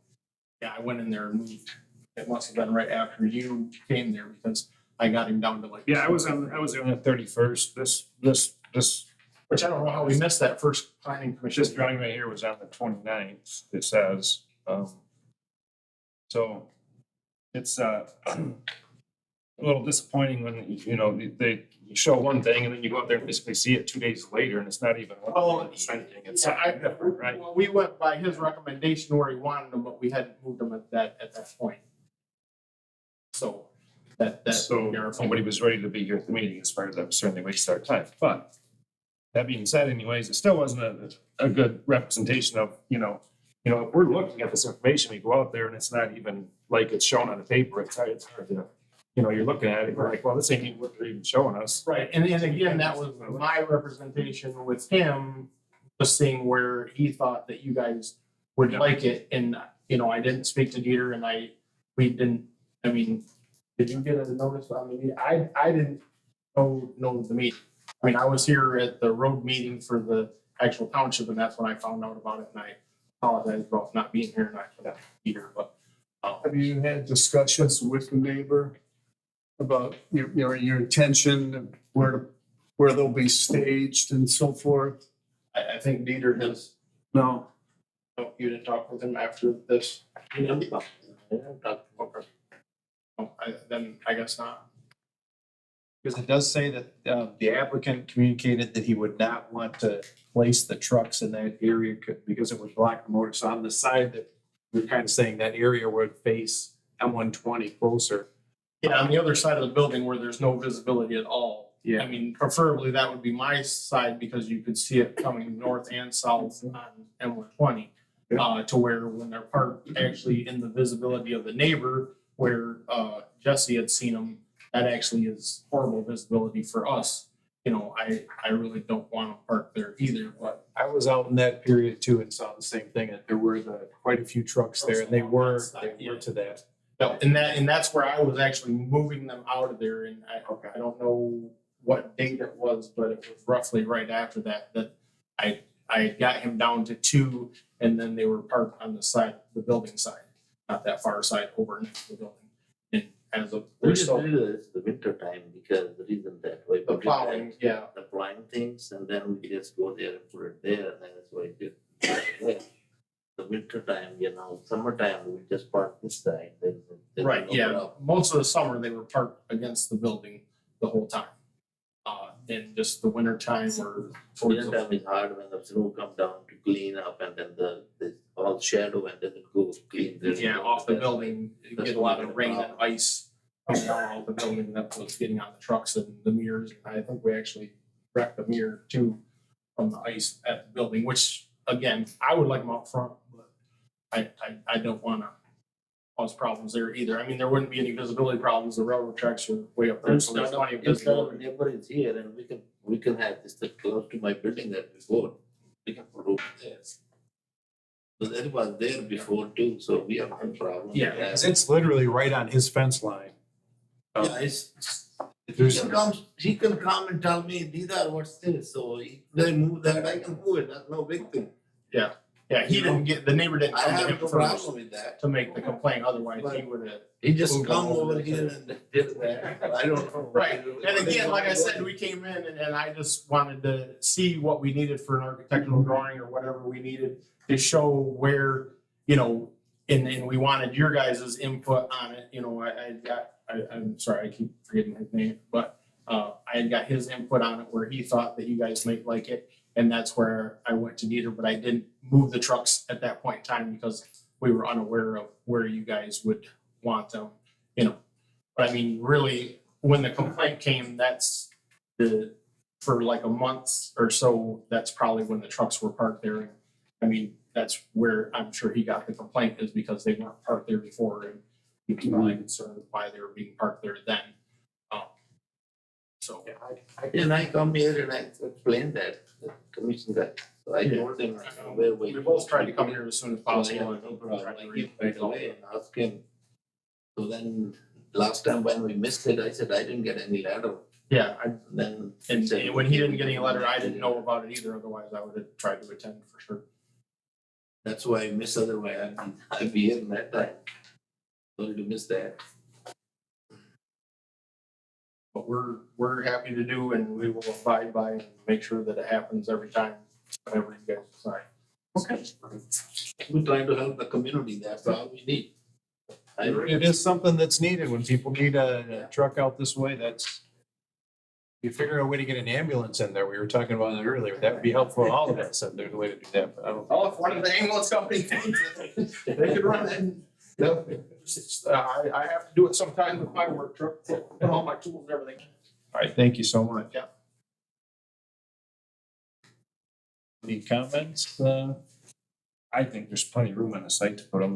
yeah, I went in there and moved. It must have been right after you came there because I got him down to like. Yeah, I was on the 31st. This. Which I don't know how we missed that first planning commission. This drawing right here was on the 29th, it says. So it's a little disappointing when, you know, they show one thing and then you go out there and basically see it 2 days later and it's not even anything. It's right. Well, we went by his recommendation where he wanted them, but we hadn't moved them at that point. So somebody was ready to be here at the meeting as far as that was certainly wasted our time. But that being said, anyways, it still wasn't a good representation of, you know, if we're looking at this information, we go out there and it's not even like it's shown on the paper. It's hard to, you know, you're looking at it, you're like, well, this ain't even what they're even showing us. Right, and again, that was my representation with him, just seeing where he thought that you guys would like it, and, you know, I didn't speak to Dieter, and we didn't, I mean, Did you get a notice on the meeting? I didn't know the meeting. I mean, I was here at the road meeting for the actual township, and that's when I found out about it, and I apologize about not being here, and I forgot to be here, but. Have you had discussions with the neighbor about your intention, where they'll be staged and so forth? I think Dieter has, No? oh, you didn't talk with him after this? Yeah, Okay. Oh, then I guess not. Because it does say that the applicant communicated that he would not want to place the trucks in that area because it would block the motor. So on the side that we're kind of saying that area would face M120 closer. Yeah, on the other side of the building where there's no visibility at all. Yeah. I mean, preferably that would be my side because you could see it coming north and south on M120. To where when they're parked actually in the visibility of the neighbor where Jesse had seen them, that actually is horrible visibility for us. You know, I really don't want to park there either, but I was out in that period too and saw the same thing, that there were quite a few trucks there and they were to that. no, and that's where I was actually moving them out of there, and I don't know what date it was, but it was roughly right after that I got him down to 2, and then they were parked on the side, the building side, not that far side over next to the building. And as of We they're just still did it the winter time because the reason that way. the plowing, yeah. The plowing things, and then we just go there and put it there, and then that's why I did. The winter time, summertime, we just park this side. There's Right, no yeah, problem. most of the summer they were parked against the building the whole time. And just the winter time or towards Winter the, time is hard when the snow come down to clean up, and then the all shadow, and then it goes clean. yeah, off the building, you get a lot of rain and ice coming down off the building that was getting on the trucks and the mirrors. I think we actually wrecked a mirror too from the ice at the building, which again, I would like them out front, but I don't wanna cause problems there either. I mean, there wouldn't be any visibility problems. The railroad tracks are way up there, so there's plenty of If the visibility. neighbor is here, and we can have this close to my building that before, we can put over there. So that was there before too, so we have no problem. Yeah, with that. 'Cause it's literally right on his fence line. Yeah, he can come and tell me, these are what's this, so if they move that, I can move it, that's no big thing. Yeah, the neighbor didn't I come to have him no first problem with that. to make the complaint, otherwise he would have. He just Move come over over there. here and did that, I don't know. Right, and again, like I said, we came in and I just wanted to see what we needed for an architectural drawing or whatever we needed to show where, and we wanted your guys' input on it, I'm sorry, I keep forgetting his name, but I had got his input on it where he thought that you guys might like it, and that's where I went to Dieter, but I didn't move the trucks at that point in time because we were unaware of where you guys would want them, But I mean, really, when the complaint came, that's for like a month or so, that's probably when the trucks were parked there. I mean, that's where I'm sure he got the complaint, is because they weren't parked there before, and he was really concerned why they were being parked there then. So. And I come here and I explain that, the commission that, so I told him where we. We both tried to come here as soon as possible. No problem, I came right away and asked him. So then, last time when we missed it, I said I didn't get any letter, Yeah, then. and when he didn't get any letter, I didn't know about it either, otherwise I would have tried to attend for sure. That's why I missed, otherwise I'd be here in that time. Sorry to miss that. But we're happy to do, and we will abide by and make sure that it happens every time, whenever you guys decide. Okay. We're trying to help the community, that's all we need. It is something that's needed when people need a truck out this way. You figure out a way to get an ambulance in there. We were talking about it earlier. That would be helpful to all of us, if there's a way to do that, but I don't. Oh, if one of the ambulance company thinks they could run it. I have to do it sometimes with my work truck, and all my tools and everything. All right, thank you so much. Yeah. Any comments? I think there's plenty of room on the site to put them.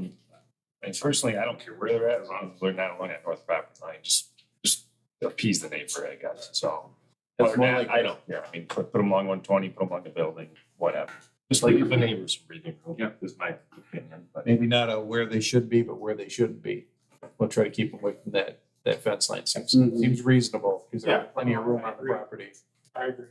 I mean, personally, I don't care where they're at, as long as they're not along that north property line, just appease the neighbor, I guess, so. That's Other more than like- that, I don't care, I mean, put them along 120, put them along the building, whatever. Just like the neighbors breathing room, Yeah. is my opinion, but. Maybe not where they should be, but where they shouldn't be. We'll try to keep them away from that that fence line seems, Mhm. seems reasonable, because there's Yeah. plenty of room on the property. I agree.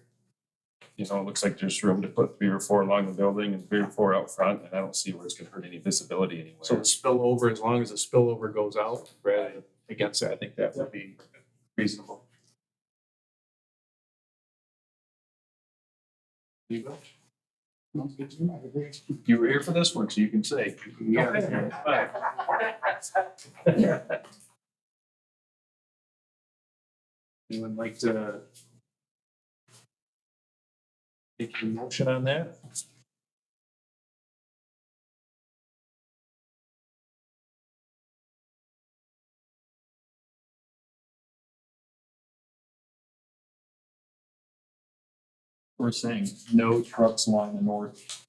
You know, it looks like there's room to put 3 or 4 along the building and 3 or 4 out front, and I don't see where it's gonna hurt any visibility anywhere. So the spillover, as long as the spillover goes out, rather against that, I think that would be reasonable. You go. You were here for this one, so you can say. Anyone like to take a motion on that? We're saying no trucks along the north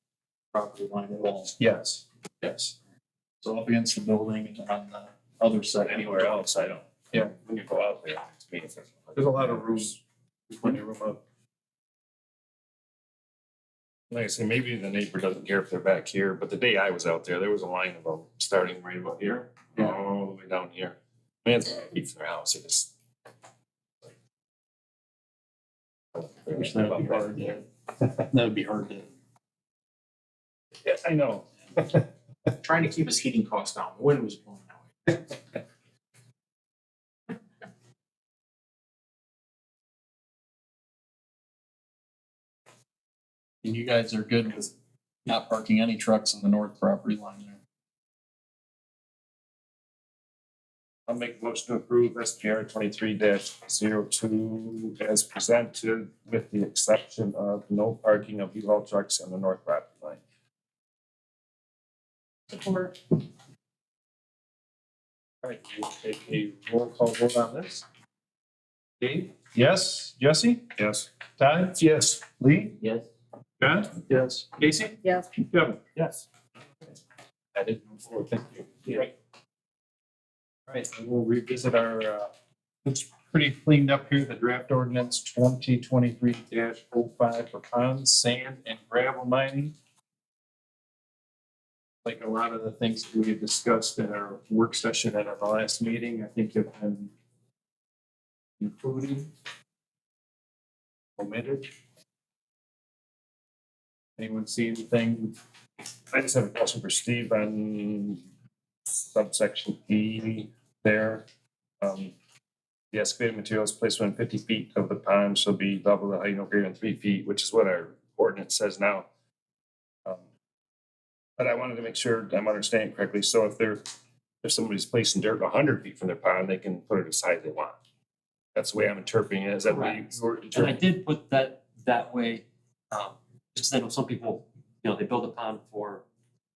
property line at all. Yes, yes. So up against the building and on the other side. Anywhere else, I don't, Yeah. when you go out there, it's me. There's a lot of room, there's plenty of room up. Like I say, maybe the neighbor doesn't care if they're back here, but the day I was out there was a line of them starting right about here, all the way down here. Man, it's deep for their house, it just. Which that'd be hard to, that'd be hard to, Yeah, I know. trying to keep his heating costs down, the wind was blowing that way. And you guys are good with not parking any trucks on the north property line there. I'll make a motion to approve SPR 23-02 as presented, with the exception of no parking of U-Haul trucks on the north property line. Support. All right, we'll take a roll call vote on this. Dave? Yes. Jesse? Yes. Todd? Yes. Lee? Yes. John? Yes. Casey? Yes. Kevin? Yes. I didn't move forward, thank you. Right. All right, and we'll revisit our, it's pretty cleaned up here, the draft ordinance 2023-05 for ponds, sand and gravel mining. Like a lot of the things that we had discussed in our work session and at the last meeting, I think have been included, omitted. Anyone see anything? I just have a question for Steve on subsection E there. The excavated materials placed within 50 feet of the pond shall be double the height, no greater than 3 feet, which is what our ordinance says now. But I wanted to make sure I'm understanding correctly. So if somebody's placing dirt 100 feet from their pond, they can put it as high as they want. That's the way I'm interpreting it. Is that what you were And I interpreting? did put that way, just that some people, they build a pond for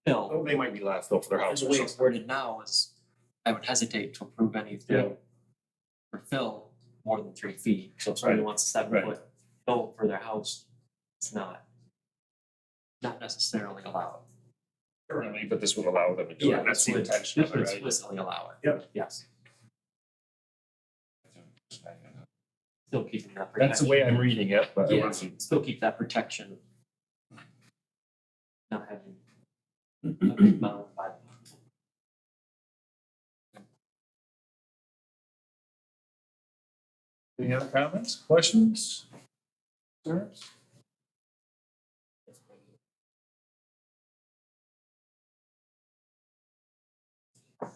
fill. Oh, they might be left though for their house The or way something. it's worded now is, I would hesitate to approve Yeah. anything for fill more than 3 feet. So if somebody Right. wants a 7-foot fill for their house, it's not necessarily allowed. Currently, but this would allow them to do it. That's the intention This of would it, right? explicitly allow it. Yep. Yes, still keeping that protection. That's the way I'm reading it, but it Yeah, wasn't. still keep that protection. Not having a big mound by the Any other comments, questions? Concerns? I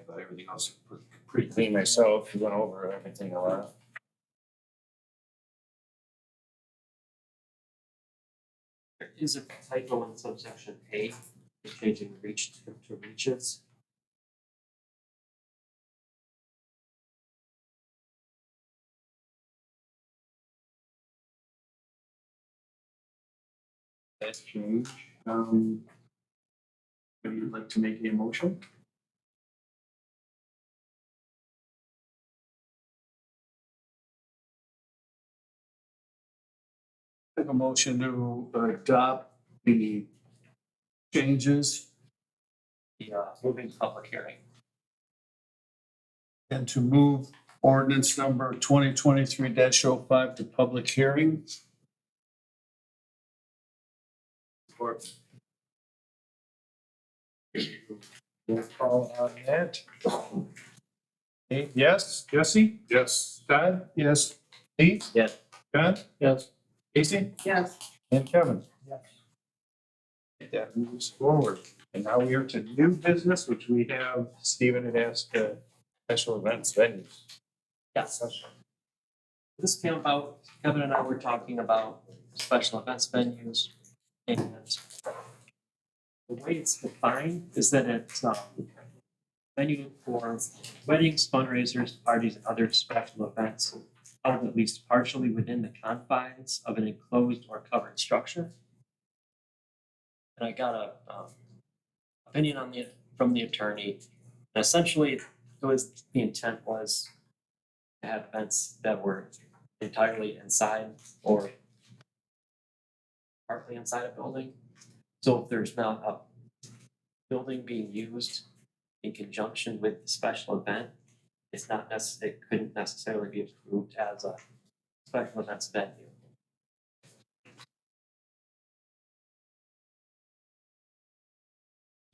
thought everything else was pretty clean myself. We went over everything a lot. There is a typo in subsection A, changing reach to reaches. That change, would you like to make a motion? Make a motion to adopt the changes The moving public hearing. And to move ordinance number 2023-05 to public hearing. Support. Roll call on that. Dave, yes. Jesse? Yes. Todd? Yes, Steve? Yes. John? Yes. Casey? Yes. And Kevin? Yes. That moves forward. And now we are to new business, which we have Stephen had asked, special events venues. Yes. This came about, Kevin and I were talking about special events venues, and the way it's defined is that it's venue for weddings, fundraisers, parties, and other special events held at least partially within the confines of an enclosed or covered structure. And I got a opinion on from the attorney. And essentially, the intent was to have events that were entirely inside or partly inside a building. So if there's not a building being used in conjunction with the special event, it's not it couldn't necessarily be approved as a special events venue.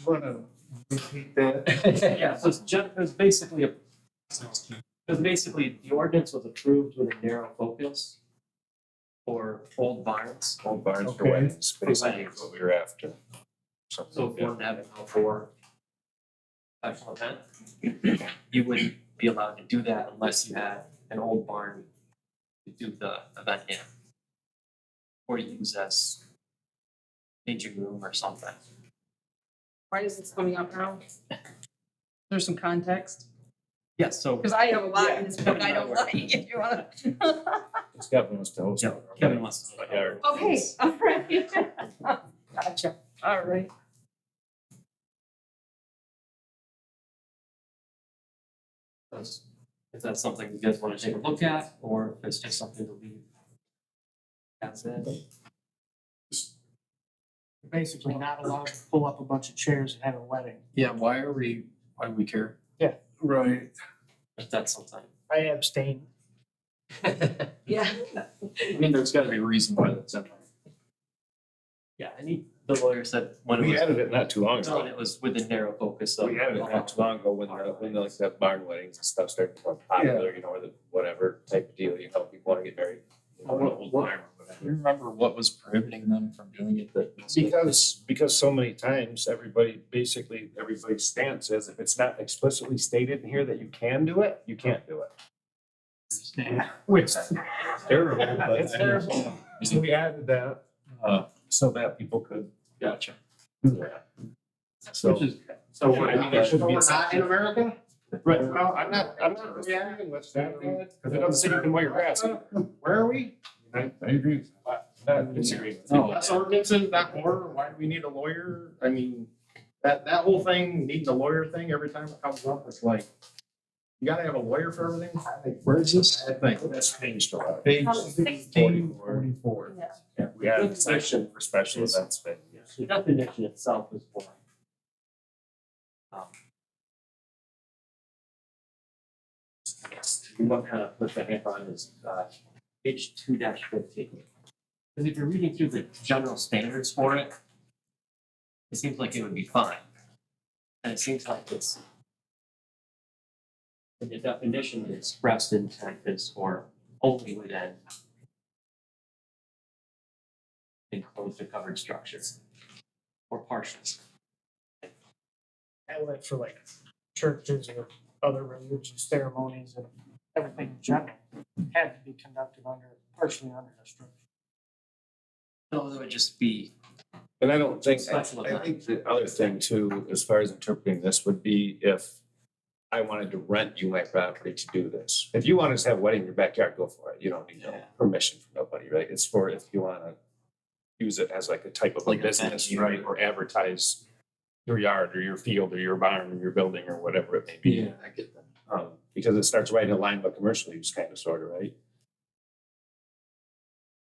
Want to repeat that? Yeah, so it was basically the ordinance was approved with a narrow focus for old barns. Old barns for Okay. weddings, basically what we were after. So if you wanted to have an outdoor special event, you wouldn't be allowed to do that unless you had an old barn to do the event in. Or use as staging room or something. Why is this coming up now? There's some context, Yes, so because I have a lot in this book I don't like, if you wanna. Kevin was to host. yeah, Kevin wants to. Okay, all right. Gotcha, all right. If that's something you guys want to take a look at, or if it's just something to leave. That's it. Basically not allowed to pull up a bunch of chairs and have a wedding. Yeah, why do we care? right. If that's something. I abstain. Yeah. I mean, there's gotta be a reason why that's in there. Yeah, the lawyer said when it We was added it not too long done, ago. it was with a narrow focus of. We added it not too long ago when like that barn weddings and stuff started to become popular, you know, or the whatever type of deal, you know, people want to get married. You remember what was prohibiting them from doing it that? Because so many times, everybody's stance is if it's not explicitly stated in here that you can do it, you can't do it. Which is terrible, but it's terrible. So we added that, so that people could Gotcha. do that. So. So what, I mean, there should be we're not in America? Right, well, I'm not reacting with that, because it doesn't say you can wear your mask. Where are we? I agree with that. Not disagree with No, you. less ordinances, not more. Why do we need a lawyer? I mean, that whole thing, needing a lawyer thing, every time it comes up, it's like, you gotta have a lawyer for everything? Where is this? I think. That's changed a lot. Page 44. Yeah. Yeah, we had a section for special events, but The definition itself is for. What kind of put the hand on is page 2-15. Because if you're reading through the general standards for it, it seems like it would be fine. And it seems like it's. And the definition is expressed intent is for only within enclosed or covered structures or partials. I went for like churches or other religious ceremonies and everything in general had to be conducted partially under a structure. So it would just be. And I don't think, Special I event. think the other thing too, as far as interpreting this would be if I wanted to rent you my property to do this. If you want to have a wedding in your backyard, go for it. You don't need no permission from nobody, right? It's for if you want to use it as like a type of a Like a business, venue. right? Or advertise your yard or your field or your barn or your building or whatever it may be. I get that. Because it starts right in line with commercial use kind of sort of, right?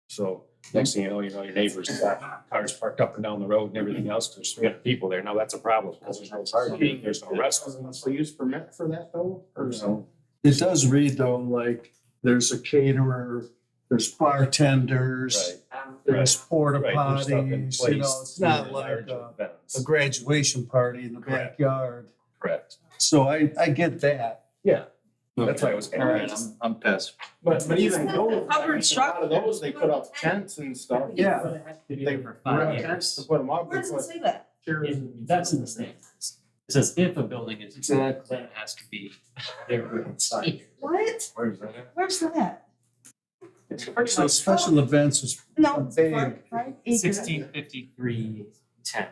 So next thing you know, your neighbors got cars parked up and down the road and everything else. There's 300 people there. Now that's a problem because there's no parking, there's no restaurants. So use permit for that though? Or So, It does read though, like, there's a caterer, there's bartenders, right, there's porta right. There's stuff in potties, place you know, it's not for like large a events. graduation party in the Correct. backyard. Correct. So I get that. Yeah. That's why I was. All right, I'm pissed. But even It's those, covered I mean, a lot structure. of those, they put up tents and stuff. Yeah. They For 5 tents years. to put them up. Where does it say that? That's in the standards. It says if a building is, then it has to be there for 5 years. What? Where's that at? Where's that? So special events is No, it's Big. right, acres. 1653-10.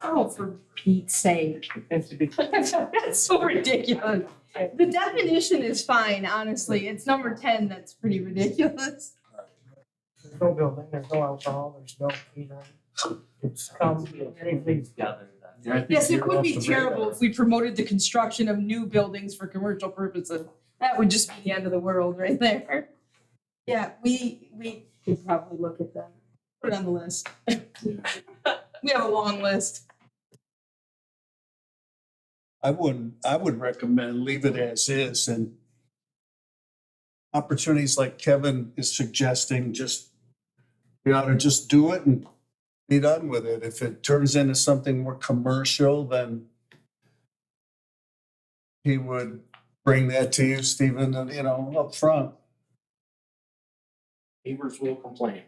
Oh, for Pete's sake. And to be, That's so ridiculous. The definition is fine, honestly. It's number 10 that's pretty ridiculous. there's no building, there's no alcohol, there's no heater. It's anything. Gather that. Yeah, I think Yes, it you're would off be the terrible radar. if we promoted the construction of new buildings for commercial purposes. That would just be the end of the world right there. Yeah, we could probably look at that. Put it on the list. We have a long list. I would recommend leave it as is, and opportunities like Kevin is suggesting, just, you ought to just do it and be done with it. If it turns into something more commercial, then he would bring that to you, Stephen, and, up front. Neighbors will complain.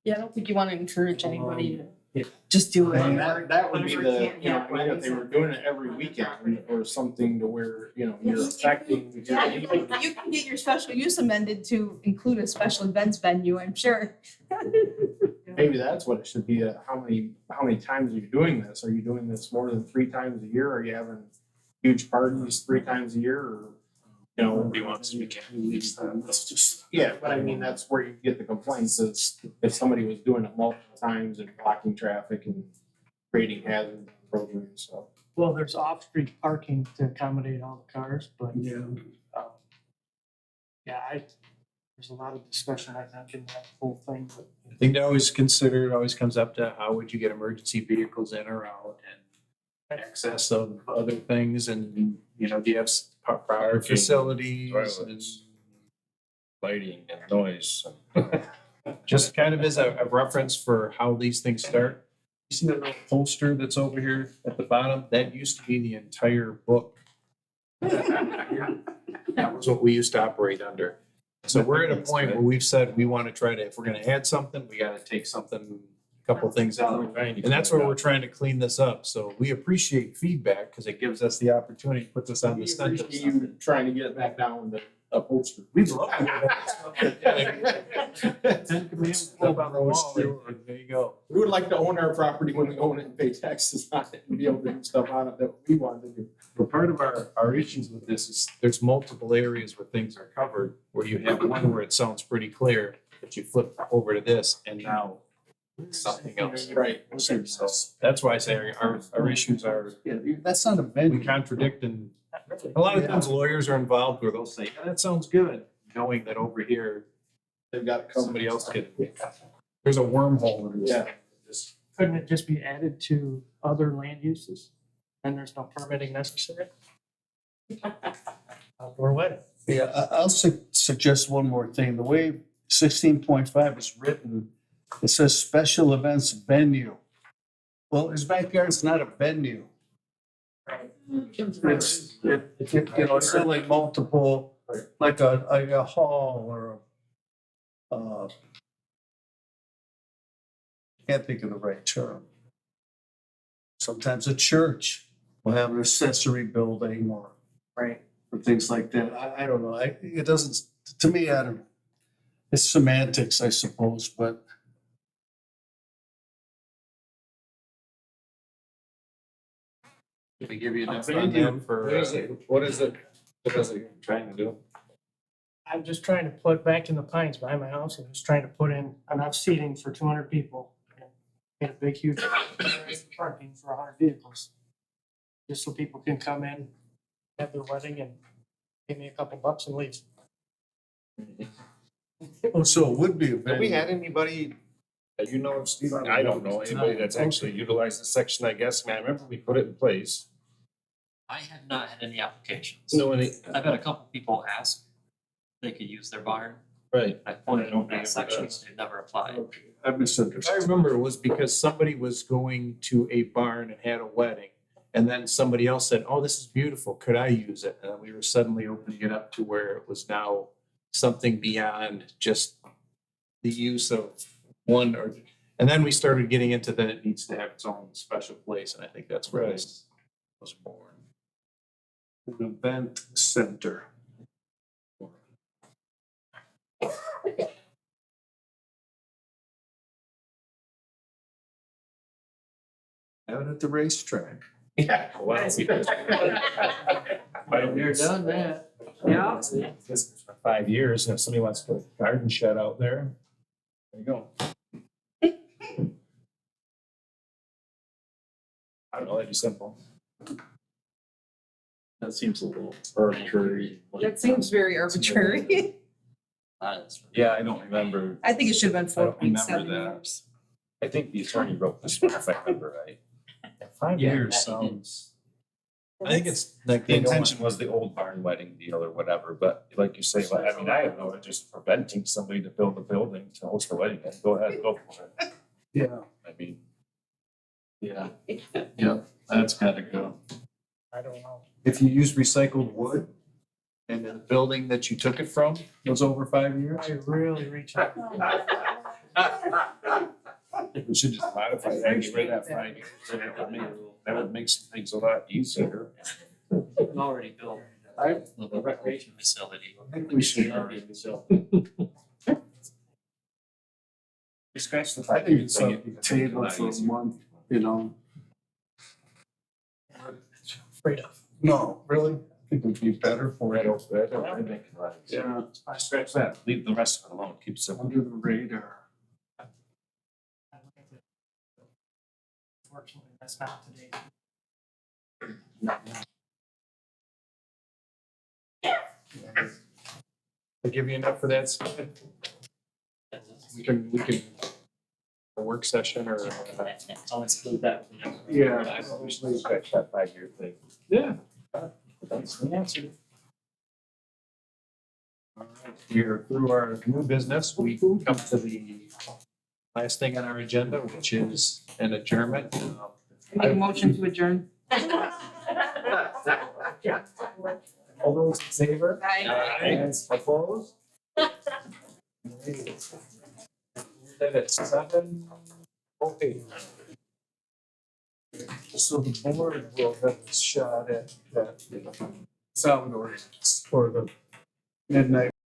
Yeah, I don't think you want to encourage anybody yeah. to just do And it. that would be the, if they were doing it every weekend or something to where, you're affecting. Yeah, you can get your special use amended to include a special events venue, I'm sure. Maybe that's what it should be, how many times are you doing this? Are you doing this more than 3 times a year? Are you having huge parties 3 times a year, or, He wants to be Let's just, yeah, but I mean, that's where you get the complaints, is if somebody was doing it multiple times and blocking traffic and creating hazards on the roadway and stuff. Well, there's off-street parking to accommodate all the cars, but, yeah. there's a lot of discussion, I think, in that whole thing, but. I think they always consider, it always comes up to how would you get emergency vehicles in or out and access of other things, and, do you have prior Parking, facilities and toilets. Lighting and noise. just kind of as a reference for how these things start. You see that little poster that's over here at the bottom? That used to be the entire book. That was what we used to operate under. So we're at a point where we've said we want to try to, if we're gonna add something, we gotta take something, a couple things out. And that's where we're trying to clean this up. So we appreciate feedback because it gives us the opportunity to put this on the We stench. appreciate you trying to get it back down to a poster. We'd love to do that. Ten commandments live on the wall. There you go. We would like to own our property when we own it and pay taxes on it and be able to do stuff on it that we want to do. But part of our issues with this is there's multiple areas where things are covered, where you have one where it sounds pretty clear, but you flip over to this and now something else. Right. So that's why I say our issues are, That's not a we venue. contradict, and a lot of times lawyers are involved where they'll say, yeah, that sounds good, knowing that over here, They've got it covered. somebody else could, there's a wormhole in this. Yeah. Just- Couldn't it just be added to other land uses? And there's no permitting necessary? Outdoor wedding. Yeah, I'll suggest one more thing. The way 16.5 is written, it says special events venue. Well, his backyard's not a venue. It's like multiple, like a hall or can't think of the right term. Sometimes a church will have an accessory building or things like that. I don't know. It doesn't, to me, I don't, it's semantics, I suppose, but Did they give you A enough on venue, that for? What is it you're trying to do? I'm just trying to put back in the pines behind my house, I'm just trying to put in enough seating for 200 people. And get a big, huge parking for 100 vehicles. Just so people can come in, have their wedding and give me a couple bucks and leave. oh, so it would be a Have we venue. had anybody that you know of, Steve? I don't know anybody that's actually utilized this section, I guess. I remember we put it in place. I have not had any applications. No, any, I've had a couple people ask if they could use their barn. right. I pointed out that section, so they've never applied. I I misunderstood. remember it was because somebody was going to a barn and had a wedding, And then somebody else said, oh, this is beautiful, could I use it? And then we were suddenly opening it up to where it was now something beyond just the use of one or, and then we started getting into that it needs to have its own special place, and I think that's where this was born. An event center. Have it at the racetrack. Yeah. Well, You're done that. Yeah. This for 5 years, and if somebody wants to put a garden shed out there, there you go. I don't know, that'd be simple. That seems a little arbitrary. That seems very arbitrary. Yeah, I don't remember. I think it should have been I don't 4.7 remember that. years. I think the attorney wrote this one, if I remember right. 5 Yeah, years that- sounds. I think it's like The they don't want- intention was the old barn wedding deal or whatever, but like you say, I mean, I have no interest in preventing somebody to build a building to host a wedding. Go ahead, go for it. Yeah. I mean, Yeah, yeah, that's gotta go. I don't know. If you use recycled wood and the building that you took it from was over 5 years. I really reach out. we should just modify that, get rid of that 5 years, and that would make some things a lot easier. You can already build a recreation facility. I think we should. You scratch the I fact. think it's a table for a month, you know. Afraid of. No, really? I think it would be better for it Yeah, I scratch that, leave the rest of it alone, keep it simple. under the radar. Fortunately, that's not today. They give you enough for that, Stephen? We can, a work session or. I'll include that. Yeah, I usually scratch that 5 year thing. Yeah. That's the answer. All right, we're through our new business. We come to the last thing on our agenda, which is an adjournment. Make a motion to adjourn. All those in favor? Aye. Opposed? That at 7:08. So the board will have a shot at that sound ordinance for the midnight